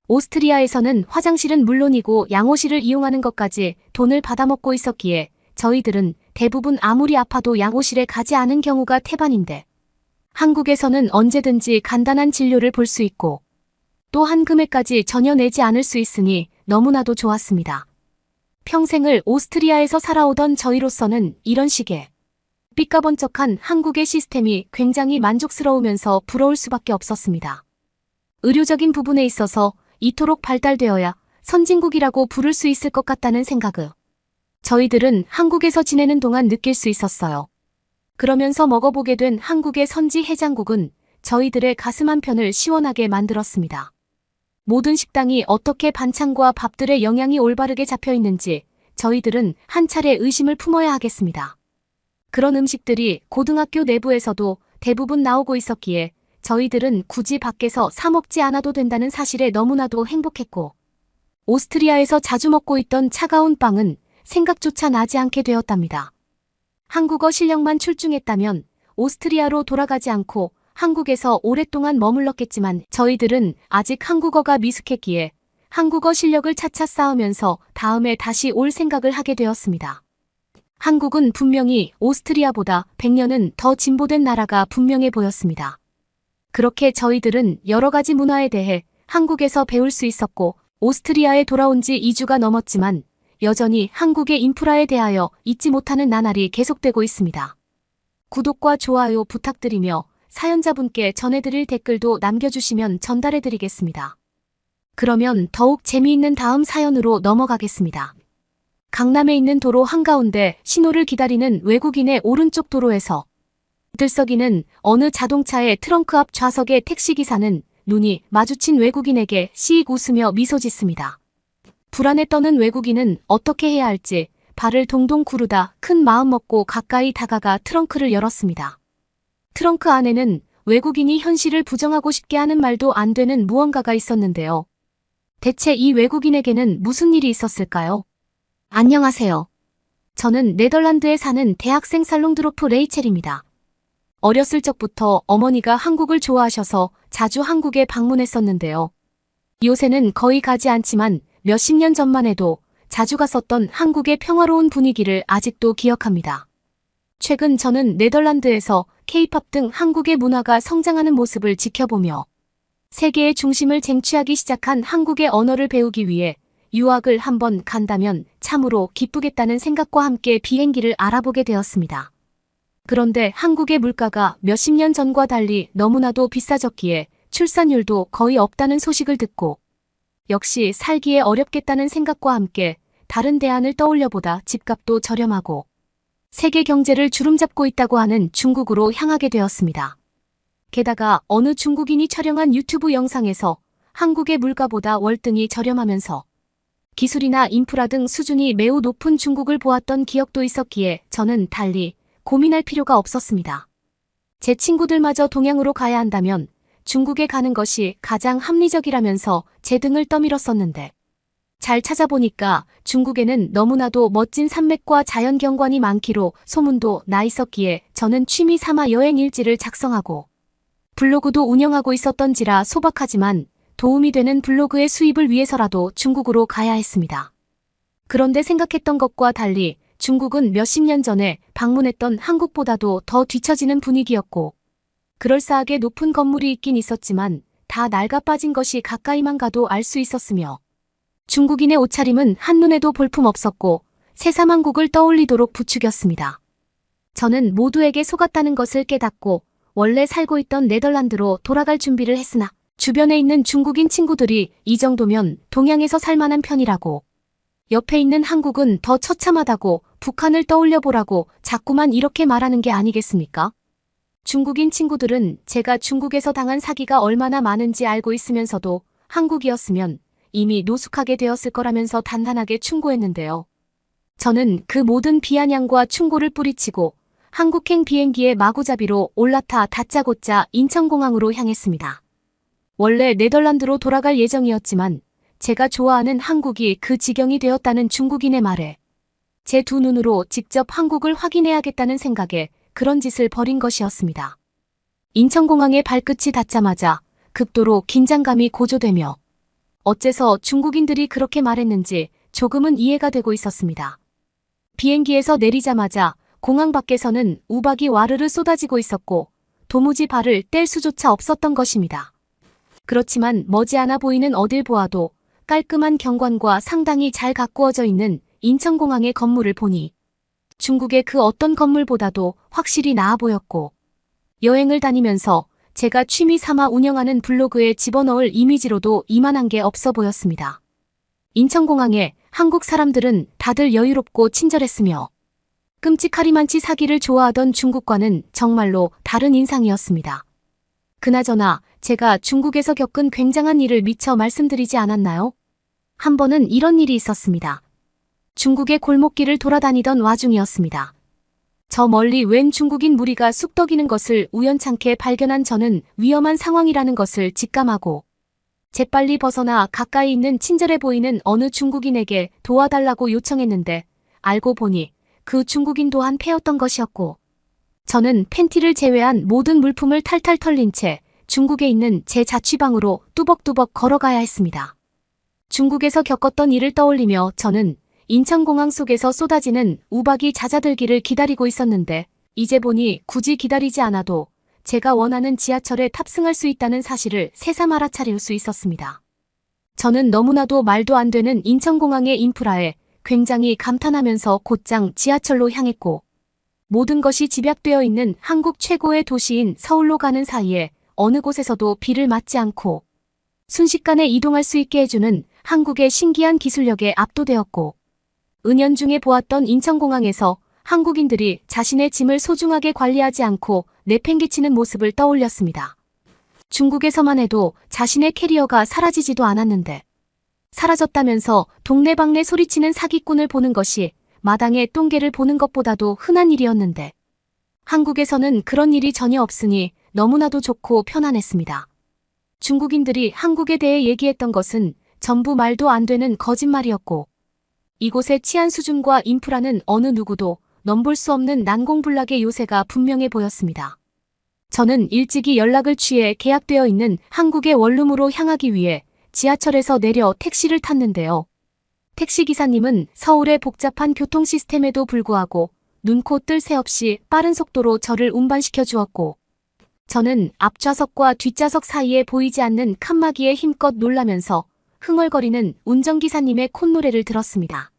오스트리아에서는 화장실은 물론이고 양호실을 이용하는 것까지 돈을 받아먹고 있었기에 저희들은 대부분 아무리 아파도 양호실에 가지 않은 경우가 태반인데 한국에서는 언제든지 간단한 진료를 볼 수 있고 또한 금액까지 전혀 내지 않을 수 있으니 너무나도 좋았습니다. 평생을 오스트리아에서 살아오던 저희로서는 이런 식의 삐까번쩍한 한국의 시스템이 굉장히 만족스러우면서 부러울 수밖에 없었습니다. 의료적인 부분에 있어서 이토록 발달되어야 선진국이라고 부를 수 있을 것 같다는 생각을 저희들은 한국에서 지내는 동안 느낄 수 있었어요. 그러면서 먹어보게 된 한국의 선지 해장국은 저희들의 가슴 한편을 시원하게 만들었습니다. 모든 식당이 어떻게 반찬과 밥들의 영양이 올바르게 잡혀 있는지 저희들은 한 차례 의심을 품어야 하겠습니다. 그런 음식들이 고등학교 내부에서도 대부분 나오고 있었기에 저희들은 굳이 밖에서 사 먹지 않아도 된다는 사실에 너무나도 행복했고 오스트리아에서 자주 먹고 있던 차가운 빵은 생각조차 나지 않게 되었답니다. 한국어 실력만 출중했다면 오스트리아로 돌아가지 않고 한국에서 오랫동안 머물렀겠지만 저희들은 아직 한국어가 미숙했기에 한국어 실력을 차차 쌓으면서 다음에 다시 올 생각을 하게 되었습니다. 한국은 분명히 오스트리아보다 100년은 더 진보된 나라가 분명해 보였습니다. 그렇게 저희들은 여러 가지 문화에 대해 한국에서 배울 수 있었고 오스트리아에 돌아온 지 2주가 넘었지만 여전히 한국의 인프라에 대하여 잊지 못하는 나날이 계속되고 있습니다. 구독과 좋아요 부탁드리며 사연자분께 전해드릴 댓글도 남겨주시면 전달해드리겠습니다. 그러면 더욱 재미있는 다음 사연으로 넘어가겠습니다. 강남에 있는 도로 한가운데 신호를 기다리는 외국인의 오른쪽 도로에서 들썩이는 어느 자동차의 트렁크 앞 좌석의 택시기사는 눈이 마주친 외국인에게 씩 웃으며 미소 짓습니다. 불안에 떠는 외국인은 어떻게 해야 할지 발을 동동 구르다 큰 마음 먹고 가까이 다가가 트렁크를 열었습니다. 트렁크 안에는 외국인이 현실을 부정하고 싶게 하는 말도 안 되는 무언가가 있었는데요. 대체 이 외국인에게는 무슨 일이 있었을까요? 안녕하세요. 저는 네덜란드에 사는 대학생 살롱드로프 레이첼입니다. 어렸을 적부터 어머니가 한국을 좋아하셔서 자주 한국에 방문했었는데요. 요새는 거의 가지 않지만 몇십 년 전만 해도 자주 갔었던 한국의 평화로운 분위기를 아직도 기억합니다. 최근 저는 네덜란드에서 K-팝 등 한국의 문화가 성장하는 모습을 지켜보며 세계의 중심을 쟁취하기 시작한 한국의 언어를 배우기 위해 유학을 한번 간다면 참으로 기쁘겠다는 생각과 함께 비행기를 알아보게 되었습니다. 그런데 한국의 물가가 몇십 년 전과 달리 너무나도 비싸졌기에 출산율도 거의 없다는 소식을 듣고 역시 살기에 어렵겠다는 생각과 함께 다른 대안을 떠올려보다 집값도 저렴하고 세계 경제를 주름잡고 있다고 하는 중국으로 향하게 되었습니다. 게다가 어느 중국인이 촬영한 유튜브 영상에서 한국의 물가보다 월등히 저렴하면서 기술이나 인프라 등 수준이 매우 높은 중국을 보았던 기억도 있었기에 저는 달리 고민할 필요가 없었습니다. 제 친구들마저 동양으로 가야 한다면 중국에 가는 것이 가장 합리적이라면서 제 등을 떠밀었었는데 잘 찾아보니까 중국에는 너무나도 멋진 산맥과 자연 경관이 많기로 소문도 나 있었기에 저는 취미 삼아 여행 일지를 작성하고 블로그도 운영하고 있었던지라 소박하지만 도움이 되는 블로그의 수입을 위해서라도 중국으로 가야 했습니다. 그런데 생각했던 것과 달리 중국은 몇십 년 전에 방문했던 한국보다도 더 뒤처지는 분위기였고 그럴싸하게 높은 건물이 있긴 있었지만 다 낡아 빠진 것이 가까이만 가도 알 수 있었으며 중국인의 옷차림은 한눈에도 볼품 없었고 새사만국을 떠올리도록 부추겼습니다. 저는 모두에게 속았다는 것을 깨닫고 원래 살고 있던 네덜란드로 돌아갈 준비를 했으나 주변에 있는 중국인 친구들이 이 정도면 동양에서 살만한 편이라고 옆에 있는 한국은 더 처참하다고 북한을 떠올려보라고 자꾸만 이렇게 말하는 게 아니겠습니까? 중국인 친구들은 제가 중국에서 당한 사기가 얼마나 많은지 알고 있으면서도 한국이었으면 이미 노숙하게 되었을 거라면서 단단하게 충고했는데요. 저는 그 모든 비아냥과 충고를 뿌리치고 한국행 비행기에 마구잡이로 올라타 다짜고짜 인천공항으로 향했습니다. 원래 네덜란드로 돌아갈 예정이었지만 제가 좋아하는 한국이 그 지경이 되었다는 중국인의 말에 제 두 눈으로 직접 한국을 확인해야겠다는 생각에 그런 짓을 벌인 것이었습니다. 인천공항에 발끝이 닿자마자 극도로 긴장감이 고조되며 어째서 중국인들이 그렇게 말했는지 조금은 이해가 되고 있었습니다. 비행기에서 내리자마자 공항 밖에서는 우박이 와르르 쏟아지고 있었고 도무지 발을 뗄 수조차 없었던 것입니다. 그렇지만 머지않아 보이는 어딜 보아도 깔끔한 경관과 상당히 잘 가꾸어져 있는 인천공항의 건물을 보니 중국의 그 어떤 건물보다도 확실히 나아 보였고 여행을 다니면서 제가 취미 삼아 운영하는 블로그에 집어넣을 이미지로도 이만한 게 없어 보였습니다. 인천공항에 한국 사람들은 다들 여유롭고 친절했으며 끔찍하리만치 사기를 좋아하던 중국과는 정말로 다른 인상이었습니다. 그나저나 제가 중국에서 겪은 굉장한 일을 미처 말씀드리지 않았나요? 한 번은 이런 일이 있었습니다. 중국의 골목길을 돌아다니던 와중이었습니다. 저 멀리 웬 중국인 무리가 쑥덕이는 것을 우연찮게 발견한 저는 위험한 상황이라는 것을 직감하고 재빨리 벗어나 가까이 있는 친절해 보이는 어느 중국인에게 도와달라고 요청했는데 알고 보니 그 중국인 또한 패였던 것이었고 저는 팬티를 제외한 모든 물품을 탈탈 털린 채 중국에 있는 제 자취방으로 뚜벅뚜벅 걸어가야 했습니다. 중국에서 겪었던 일을 떠올리며 저는 인천공항 속에서 쏟아지는 우박이 잦아들기를 기다리고 있었는데 이제 보니 굳이 기다리지 않아도 제가 원하는 지하철에 탑승할 수 있다는 사실을 새삼 알아차릴 수 있었습니다. 저는 너무나도 말도 안 되는 인천공항의 인프라에 굉장히 감탄하면서 곧장 지하철로 향했고 모든 것이 집약되어 있는 한국 최고의 도시인 서울로 가는 사이에 어느 곳에서도 비를 맞지 않고 순식간에 이동할 수 있게 해주는 한국의 신기한 기술력에 압도되었고 은연중에 보았던 인천공항에서 한국인들이 자신의 짐을 소중하게 관리하지 않고 내팽개치는 모습을 떠올렸습니다. 중국에서만 해도 자신의 캐리어가 사라지지도 않았는데 사라졌다면서 동네방네 소리치는 사기꾼을 보는 것이 마당에 똥개를 보는 것보다도 흔한 일이었는데 한국에서는 그런 일이 전혀 없으니 너무나도 좋고 편안했습니다. 중국인들이 한국에 대해 얘기했던 것은 전부 말도 안 되는 거짓말이었고 이곳의 치안 수준과 인프라는 어느 누구도 넘볼 수 없는 난공불락의 요새가 분명해 보였습니다. 저는 일찍이 연락을 취해 계약되어 있는 한국의 원룸으로 향하기 위해 지하철에서 내려 택시를 탔는데요. 택시기사님은 서울의 복잡한 교통 시스템에도 불구하고 눈코 뜰 새 없이 빠른 속도로 저를 운반시켜 주었고, 저는 앞좌석과 뒷좌석 사이에 보이지 않는 칸막이에 힘껏 놀라면서 흥얼거리는 운전기사님의 콧노래를 들었습니다.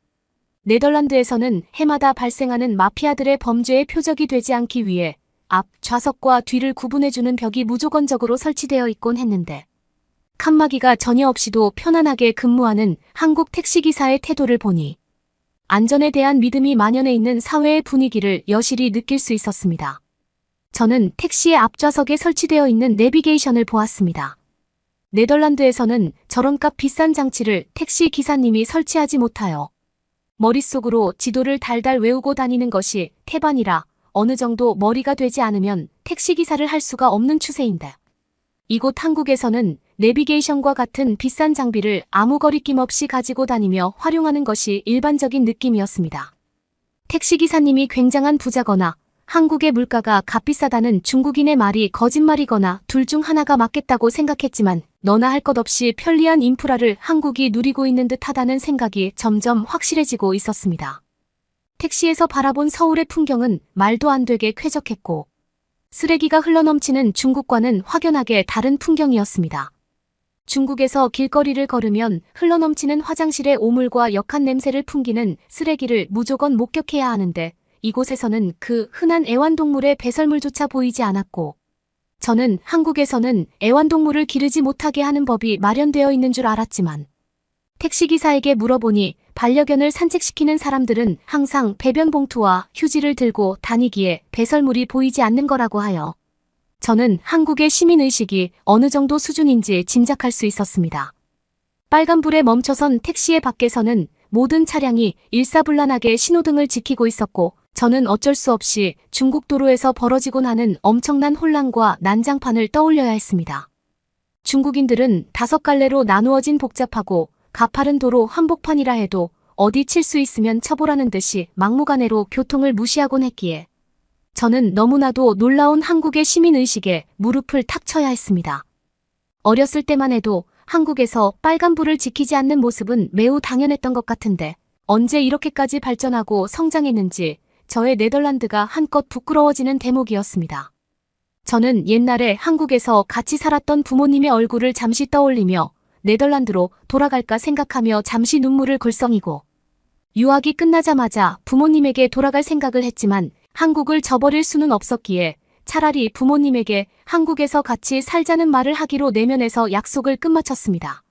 네덜란드에서는 해마다 발생하는 마피아들의 범죄의 표적이 되지 않기 위해 앞 좌석과 뒤를 구분해주는 벽이 무조건적으로 설치되어 있곤 했는데, 칸막이가 전혀 없이도 편안하게 근무하는 한국 택시기사의 태도를 보니 안전에 대한 믿음이 만연해 있는 사회의 분위기를 여실히 느낄 수 있었습니다. 저는 택시의 앞좌석에 설치되어 있는 내비게이션을 보았습니다. 네덜란드에서는 저런 값 비싼 장치를 택시 기사님이 설치하지 못하여 머릿속으로 지도를 달달 외우고 다니는 것이 태반이라 어느 정도 머리가 되지 않으면 택시기사를 할 수가 없는 추세인데, 이곳 한국에서는 내비게이션과 같은 비싼 장비를 아무 거리낌 없이 가지고 다니며 활용하는 것이 일반적인 느낌이었습니다. 택시기사님이 굉장한 부자거나 한국의 물가가 값비싸다는 중국인의 말이 거짓말이거나 둘 중 하나가 맞겠다고 생각했지만, 너나 할 것 없이 편리한 인프라를 한국이 누리고 있는 듯하다는 생각이 점점 확실해지고 있었습니다. 택시에서 바라본 서울의 풍경은 말도 안 되게 쾌적했고, 쓰레기가 흘러넘치는 중국과는 확연하게 다른 풍경이었습니다. 중국에서 길거리를 걸으면 흘러넘치는 화장실의 오물과 역한 냄새를 풍기는 쓰레기를 무조건 목격해야 하는데, 이곳에서는 그 흔한 애완동물의 배설물조차 보이지 않았고, 저는 한국에서는 애완동물을 기르지 못하게 하는 법이 마련되어 있는 줄 알았지만, 택시기사에게 물어보니 반려견을 산책시키는 사람들은 항상 배변 봉투와 휴지를 들고 다니기에 배설물이 보이지 않는 거라고 하여, 저는 한국의 시민의식이 어느 정도 수준인지 짐작할 수 있었습니다. 빨간불에 멈춰선 택시의 밖에서는 모든 차량이 일사불란하게 신호등을 지키고 있었고, 저는 어쩔 수 없이 중국 도로에서 벌어지고 나는 엄청난 혼란과 난장판을 떠올려야 했습니다. 중국인들은 5갈래로 나누어진 복잡하고 가파른 도로 한복판이라 해도 어디 칠 수 있으면 쳐보라는 듯이 막무가내로 교통을 무시하곤 했기에, 저는 너무나도 놀라운 한국의 시민의식에 무릎을 탁 쳐야 했습니다. 어렸을 때만 해도 한국에서 빨간불을 지키지 않는 모습은 매우 당연했던 것 같은데, 언제 이렇게까지 발전하고 성장했는지 저의 네덜란드가 한껏 부끄러워지는 대목이었습니다. 저는 옛날에 한국에서 같이 살았던 부모님의 얼굴을 잠시 떠올리며 네덜란드로 돌아갈까 생각하며 잠시 눈물을 글썽이고, 유학이 끝나자마자 부모님에게 돌아갈 생각을 했지만 한국을 저버릴 수는 없었기에 차라리 부모님에게 한국에서 같이 살자는 말을 하기로 내면에서 약속을 끝마쳤습니다.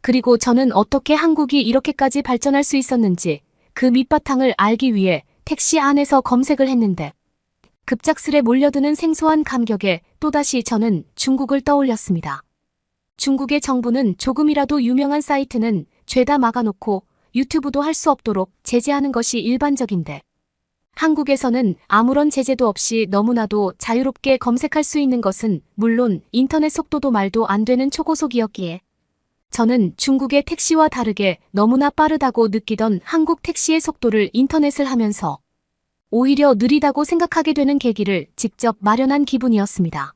그리고 저는 어떻게 한국이 이렇게까지 발전할 수 있었는지 그 밑바탕을 알기 위해 택시 안에서 검색을 했는데, 급작스레 몰려드는 생소한 감격에 또다시 저는 중국을 떠올렸습니다. 중국의 정부는 조금이라도 유명한 사이트는 죄다 막아놓고 유튜브도 할 수 없도록 제재하는 것이 일반적인데, 한국에서는 아무런 제재도 없이 너무나도 자유롭게 검색할 수 있는 것은 물론 인터넷 속도도 말도 안 되는 초고속이었기에, 저는 중국의 택시와 다르게 너무나 빠르다고 느끼던 한국 택시의 속도를 인터넷을 하면서 오히려 느리다고 생각하게 되는 계기를 직접 마련한 기분이었습니다.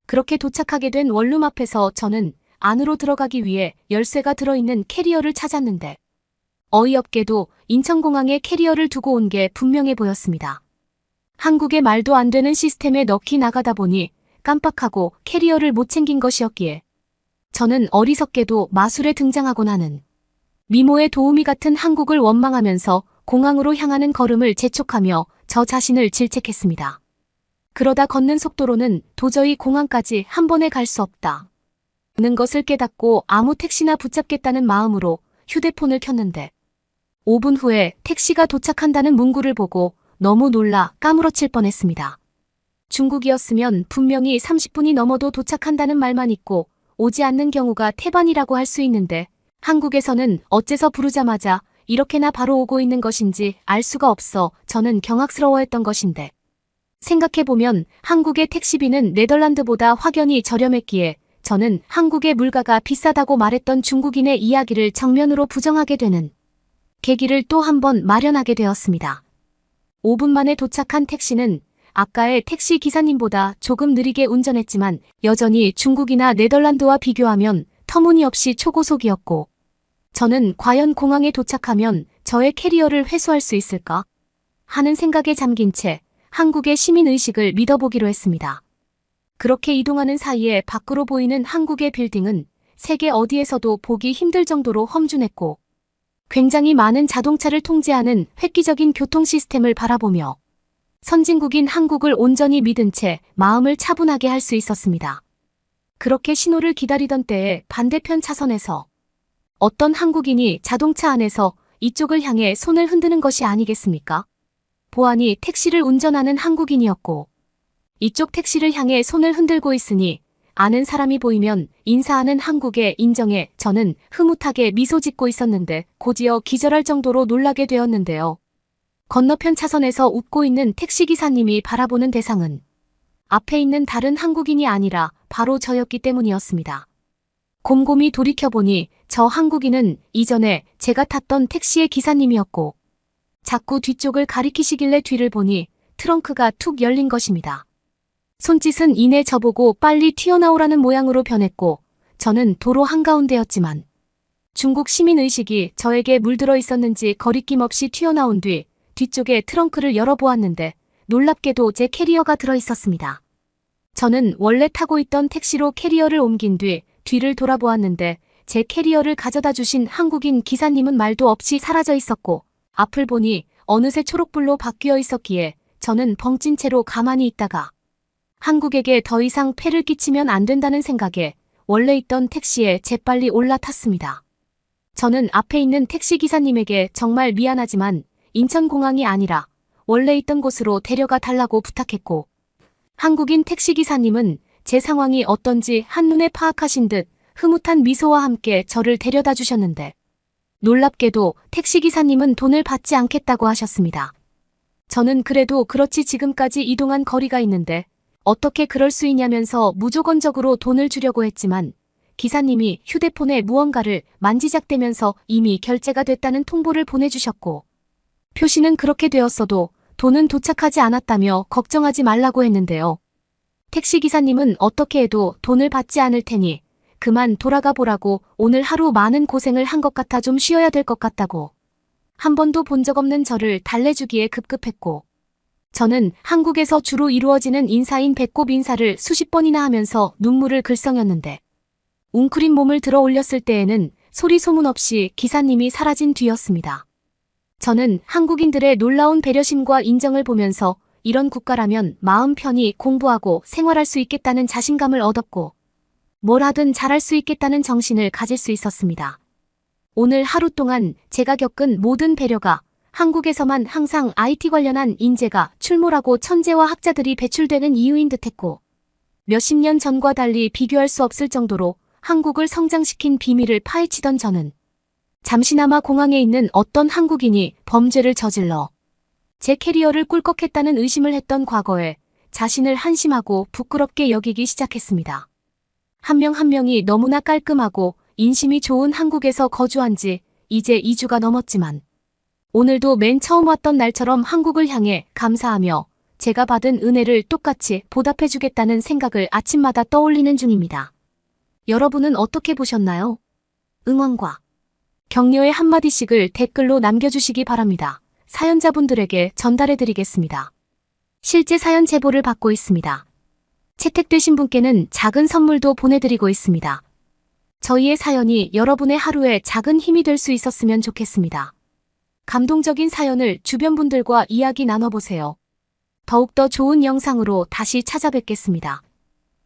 그렇게 도착하게 된 원룸 앞에서 저는 안으로 들어가기 위해 열쇠가 들어있는 캐리어를 찾았는데, 어이없게도 인천공항에 캐리어를 두고 온 게 분명해 보였습니다. 한국의 말도 안 되는 시스템에 넣기 나가다 보니 깜빡하고 캐리어를 못 챙긴 것이었기에, 저는 어리석게도 마술에 등장하곤 하는 미모의 도우미 같은 한국을 원망하면서 공항으로 향하는 걸음을 재촉하며 저 자신을 질책했습니다. 그러다 걷는 속도로는 도저히 공항까지 한 번에 갈 수 없다 는 것을 깨닫고 아무 택시나 붙잡겠다는 마음으로 휴대폰을 켰는데, 5분 후에 택시가 도착한다는 문구를 보고 너무 놀라 까무러칠 뻔했습니다. 중국이었으면 분명히 30분이 넘어도 도착한다는 말만 있고 오지 않는 경우가 태반이라고 할 수 있는데, 한국에서는 어째서 부르자마자 이렇게나 바로 오고 있는 것인지 알 수가 없어 저는 경악스러워했던 것인데, 생각해보면 한국의 택시비는 네덜란드보다 확연히 저렴했기에 저는 한국의 물가가 비싸다고 말했던 중국인의 이야기를 정면으로 부정하게 되는 계기를 또 한 번 마련하게 되었습니다. 5분 만에 도착한 택시는 아까의 택시 기사님보다 조금 느리게 운전했지만 여전히 중국이나 네덜란드와 비교하면 터무니없이 초고속이었고, 저는 과연 공항에 도착하면 저의 캐리어를 회수할 수 있을까? 하는 생각에 잠긴 채 한국의 시민의식을 믿어보기로 했습니다. 그렇게 이동하는 사이에 밖으로 보이는 한국의 빌딩은 세계 어디에서도 보기 힘들 정도로 험준했고 굉장히 많은 자동차를 통제하는 획기적인 교통 시스템을 바라보며 선진국인 한국을 온전히 믿은 채 마음을 차분하게 할 수 있었습니다. 그렇게 신호를 기다리던 때에 반대편 차선에서 어떤 한국인이 자동차 안에서 이쪽을 향해 손을 흔드는 것이 아니겠습니까? 보안이 택시를 운전하는 한국인이었고 이쪽 택시를 향해 손을 흔들고 있으니 아는 사람이 보이면 인사하는 한국의 인정에 저는 흐뭇하게 미소 짓고 있었는데 곧이어 기절할 정도로 놀라게 되었는데요. 건너편 차선에서 웃고 있는 택시기사님이 바라보는 대상은 앞에 있는 다른 한국인이 아니라 바로 저였기 때문이었습니다. 곰곰이 돌이켜보니 저 한국인은 이전에 제가 탔던 택시의 기사님이었고 자꾸 뒤쪽을 가리키시길래 뒤를 보니 트렁크가 툭 열린 것입니다. 손짓은 이내 저보고 빨리 튀어나오라는 모양으로 변했고 저는 도로 한가운데였지만 중국 시민의식이 저에게 물들어 있었는지 거리낌 없이 튀어나온 뒤 뒤쪽에 트렁크를 열어보았는데 놀랍게도 제 캐리어가 들어있었습니다. 저는 원래 타고 있던 택시로 캐리어를 옮긴 뒤 뒤를 돌아보았는데 제 캐리어를 가져다 주신 한국인 기사님은 말도 없이 사라져 있었고 앞을 보니 어느새 초록불로 바뀌어 있었기에 저는 벙찐 채로 가만히 있다가 한국에게 더 이상 폐를 끼치면 안 된다는 생각에 원래 있던 택시에 재빨리 올라탔습니다. 저는 앞에 있는 택시기사님에게 정말 미안하지만 인천공항이 아니라 원래 있던 곳으로 데려가 달라고 부탁했고 한국인 택시기사님은 제 상황이 어떤지 한눈에 파악하신 듯 흐뭇한 미소와 함께 저를 데려다 주셨는데 놀랍게도 택시기사님은 돈을 받지 않겠다고 하셨습니다. 저는 그래도 그렇지 지금까지 이동한 거리가 있는데 어떻게 그럴 수 있냐면서 무조건적으로 돈을 주려고 했지만 기사님이 휴대폰에 무언가를 만지작대면서 이미 결제가 됐다는 통보를 보내주셨고 표시는 그렇게 되었어도 돈은 도착하지 않았다며 걱정하지 말라고 했는데요. 택시기사님은 어떻게 해도 돈을 받지 않을 테니 그만 돌아가 보라고 오늘 하루 많은 고생을 한 것 같아 좀 쉬어야 될 것 같다고 한 번도 본 적 없는 저를 달래주기에 급급했고 저는 한국에서 주로 이루어지는 인사인 배꼽 인사를 수십 번이나 하면서 눈물을 글썽였는데 웅크린 몸을 들어 올렸을 때에는 소리 소문 없이 기사님이 사라진 뒤였습니다. 저는 한국인들의 놀라운 배려심과 인정을 보면서 이런 국가라면 마음 편히 공부하고 생활할 수 있겠다는 자신감을 얻었고 뭘 하든 잘할 수 있겠다는 정신을 가질 수 있었습니다. 오늘 하루 동안 제가 겪은 모든 배려가 한국에서만 항상 IT 관련한 인재가 출몰하고 천재와 학자들이 배출되는 이유인 듯했고 몇십 년 전과 달리 비교할 수 없을 정도로 한국을 성장시킨 비밀을 파헤치던 저는 잠시나마 공항에 있는 어떤 한국인이 범죄를 저질러 제 캐리어를 꿀꺽했다는 의심을 했던 과거에 자신을 한심하고 부끄럽게 여기기 시작했습니다. 한 명 한 명이 너무나 깔끔하고 인심이 좋은 한국에서 거주한 지 이제 2주가 넘었지만 오늘도 맨 처음 왔던 날처럼 한국을 향해 감사하며 제가 받은 은혜를 똑같이 보답해주겠다는 생각을 아침마다 떠올리는 중입니다. 여러분은 어떻게 보셨나요? 응원과 격려의 한마디씩을 댓글로 남겨주시기 바랍니다. 사연자분들에게 전달해드리겠습니다. 실제 사연 제보를 받고 있습니다. 채택되신 분께는 작은 선물도 보내드리고 있습니다. 저희의 사연이 여러분의 하루에 작은 힘이 될 수 있었으면 좋겠습니다. 감동적인 사연을 주변 분들과 이야기 나눠보세요. 더욱더 좋은 영상으로 다시 찾아뵙겠습니다.